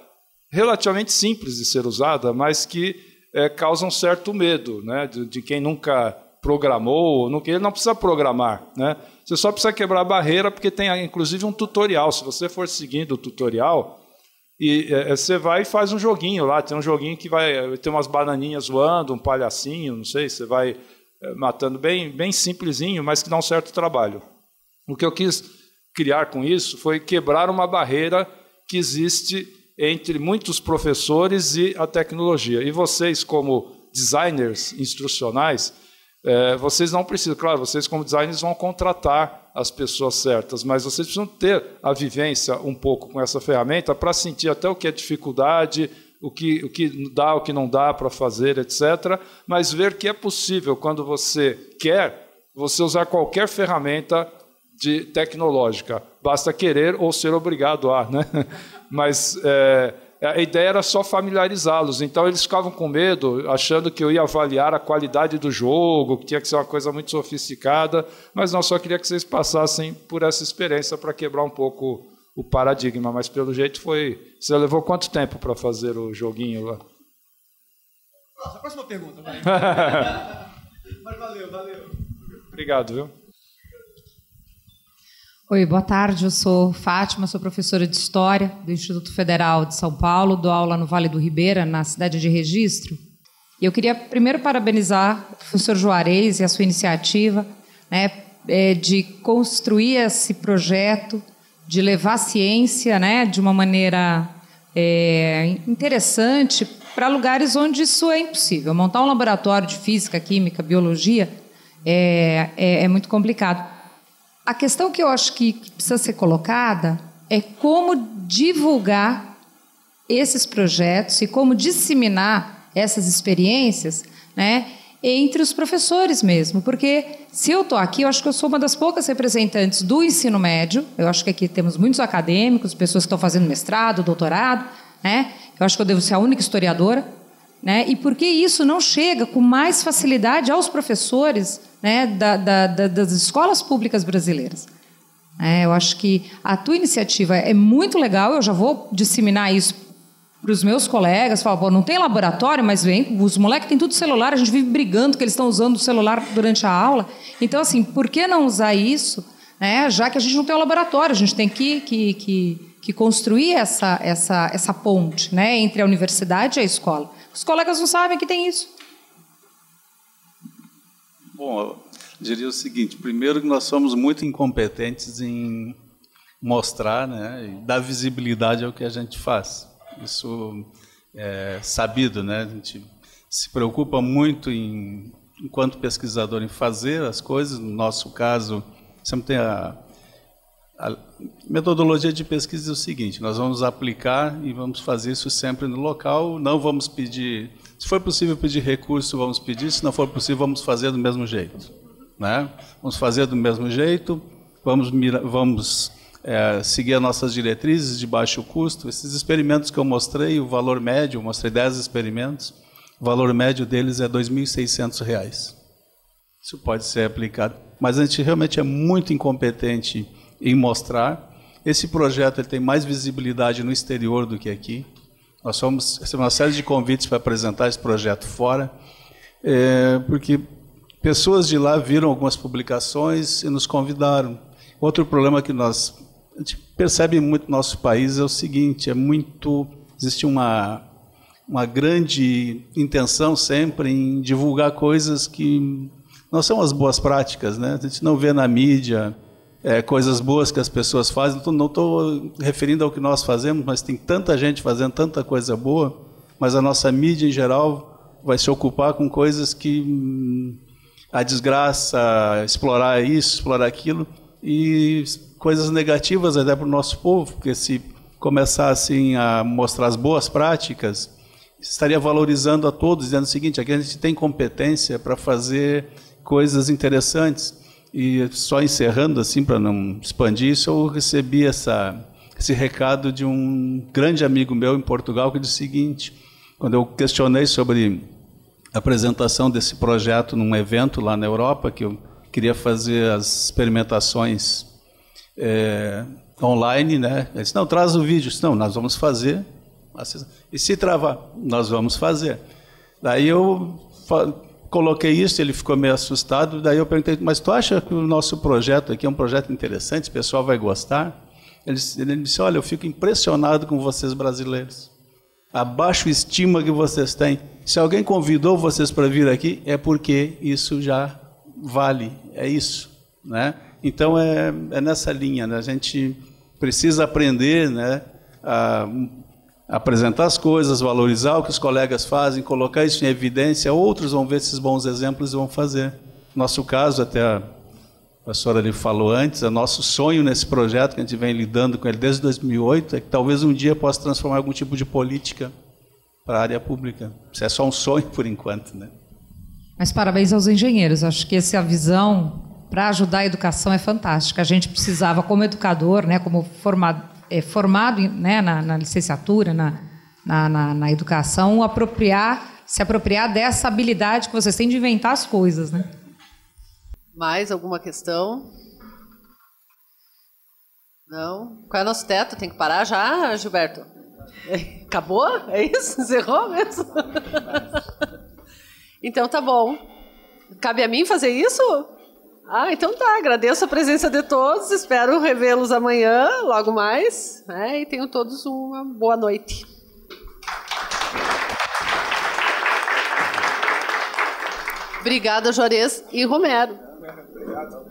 [SPEAKER 3] relativamente simples de ser usada, mas que causa um certo medo, né, de quem nunca programou, ele não precisa programar, né? Você só precisa quebrar a barreira, porque tem inclusive um tutorial. Se você for seguindo o tutorial, você vai e faz um joguinho lá, tem um joguinho que vai ter umas bananinhas voando, um palhacinho, não sei, você vai matando bem simplesinho, mas que dá um certo trabalho. O que eu quis criar com isso foi quebrar uma barreira que existe entre muitos professores e a tecnologia. E vocês, como designers instrucionais, vocês não precisam, claro, vocês como designers vão contratar as pessoas certas, mas vocês precisam ter a vivência um pouco com essa ferramenta para sentir até o que é dificuldade, o que dá, o que não dá para fazer, etc. Mas ver que é possível, quando você quer, você usar qualquer ferramenta tecnológica. Basta querer ou ser obrigado a, né? Mas a ideia era só familiarizá-los. Então, eles ficavam com medo, achando que eu ia avaliar a qualidade do jogo, que tinha que ser uma coisa muito sofisticada, mas não, só queria que vocês passassem por essa experiência para quebrar um pouco o paradigma. Mas, pelo jeito, foi... Você levou quanto tempo para fazer o joguinho lá?
[SPEAKER 5] Nossa, a próxima pergunta, vai. Mas valeu.
[SPEAKER 3] Obrigado, viu?
[SPEAKER 4] Oi, boa tarde, eu sou Fátima, sou professora de História do Instituto Federal de São Paulo, dou aula no Vale do Ribeira, na cidade de Registro. E eu queria primeiro parabenizar o professor Juarez e a sua iniciativa, né, de construir esse projeto, de levar a ciência, né, de uma maneira interessante para lugares onde isso é impossível. Montar um laboratório de física, química, biologia é muito complicado. A questão que eu acho que precisa ser colocada é como divulgar esses projetos e como disseminar essas experiências, né, entre os professores mesmo. Porque se eu estou aqui, eu acho que eu sou uma das poucas representantes do ensino médio. Eu acho que aqui temos muitos acadêmicos, pessoas que estão fazendo mestrado, doutorado, né? Eu acho que eu devo ser a única historiadora, né? E por que isso não chega com mais facilidade aos professores, né, das escolas públicas brasileiras? Eu acho que a tua iniciativa é muito legal, eu já vou disseminar isso para os meus colegas, falar, não tem laboratório, mas vem, os moleques têm tudo celular, a gente vive brigando que eles estão usando o celular durante a aula. Então, assim, por que não usar isso, né, já que a gente não tem um laboratório, a gente tem que construir essa ponte, né, entre a universidade e a escola. Os colegas não sabem que tem isso.
[SPEAKER 2] Bom, Diria o seguinte: primeiro, que nós somos muito incompetentes em mostrar, né, e dar visibilidade ao que a gente faz. Isso é sabido, né? A gente se preocupa muito, enquanto pesquisador, em fazer as coisas. No nosso caso, sempre tem a metodologia de pesquisa é o seguinte: nós vamos aplicar e vamos fazer isso sempre no local, não vamos pedir, se for possível pedir recurso, vamos pedir, se não for possível, vamos fazer do mesmo jeito, né? Vamos fazer do mesmo jeito, vamos seguir as nossas diretrizes de baixo custo. Esses experimentos que eu mostrei, o valor médio, eu mostrei 10 experimentos, o valor médio deles é R$ 2.600. Isso pode ser aplicado, mas a gente realmente é muito incompetente em mostrar. Esse projeto ele tem mais visibilidade no exterior do que aqui. Nós recebemos uma série de convites para apresentar esse projeto fora, porque pessoas de lá viram algumas publicações e nos convidaram. Outro problema que a gente percebe muito no nosso país é o seguinte: existe uma grande intenção sempre em divulgar coisas que não são as boas práticas, né? A gente não vê na mídia coisas boas que as pessoas fazem. Não estou referindo ao que nós fazemos, mas tem tanta gente fazendo tanta coisa boa, mas a nossa mídia, em geral, vai se ocupar com coisas que a desgraça, explorar isso, explorar aquilo, e coisas negativas até para o nosso povo, porque se começar assim a mostrar as boas práticas, estaria valorizando a todos, dizendo o seguinte: aqui a gente tem competência para fazer coisas interessantes. E só encerrando, assim, para não expandir isso, eu recebi esse recado de um grande amigo meu em Portugal, que disse o seguinte: quando eu questionei sobre a apresentação desse projeto num evento lá na Europa, que eu queria fazer as experimentações online, né? Ele disse: não, traz o vídeo. Eu disse: não, nós vamos fazer. E se travar, nós vamos fazer. Daí eu coloquei isso, ele ficou meio assustado. Daí eu perguntei: mas tu acha que o nosso projeto aqui é um projeto interessante, o pessoal vai gostar? Ele disse: olha, eu fico impressionado com vocês brasileiros. A baixa estima que vocês têm. Se alguém convidou vocês para vir aqui, é porque isso já vale, é isso, né? Então é nessa linha, né? A gente precisa aprender, né, a apresentar as coisas, valorizar o que os colegas fazem, colocar isso em evidência. Outros vão ver esses bons exemplos e vão fazer. No nosso caso, até a professora ali falou antes, o nosso sonho nesse projeto, que a gente vem lidando com ele desde 2008, é que talvez um dia possa transformar algum tipo de política para a área pública. Isso é só um sonho por enquanto, né?
[SPEAKER 4] Mas parabéns aos engenheiros. Acho que essa visão para ajudar a educação é fantástica. A gente precisava, como educador, né, como formado, né, na licenciatura, na educação, se apropriar dessa habilidade que vocês têm de inventar as coisas, né?
[SPEAKER 1] Mais alguma questão? Não? Qual é o nosso teto? Tem que parar já, Gilberto? Acabou? É isso? Encerrou mesmo? Então tá bom. Cabe a mim fazer isso? Então tá. Agradeço a presença de todos. Espero revê-los amanhã, logo mais. E tenham todos uma boa noite. Obrigada, Juarez e Romero.
[SPEAKER 3] Obrigado.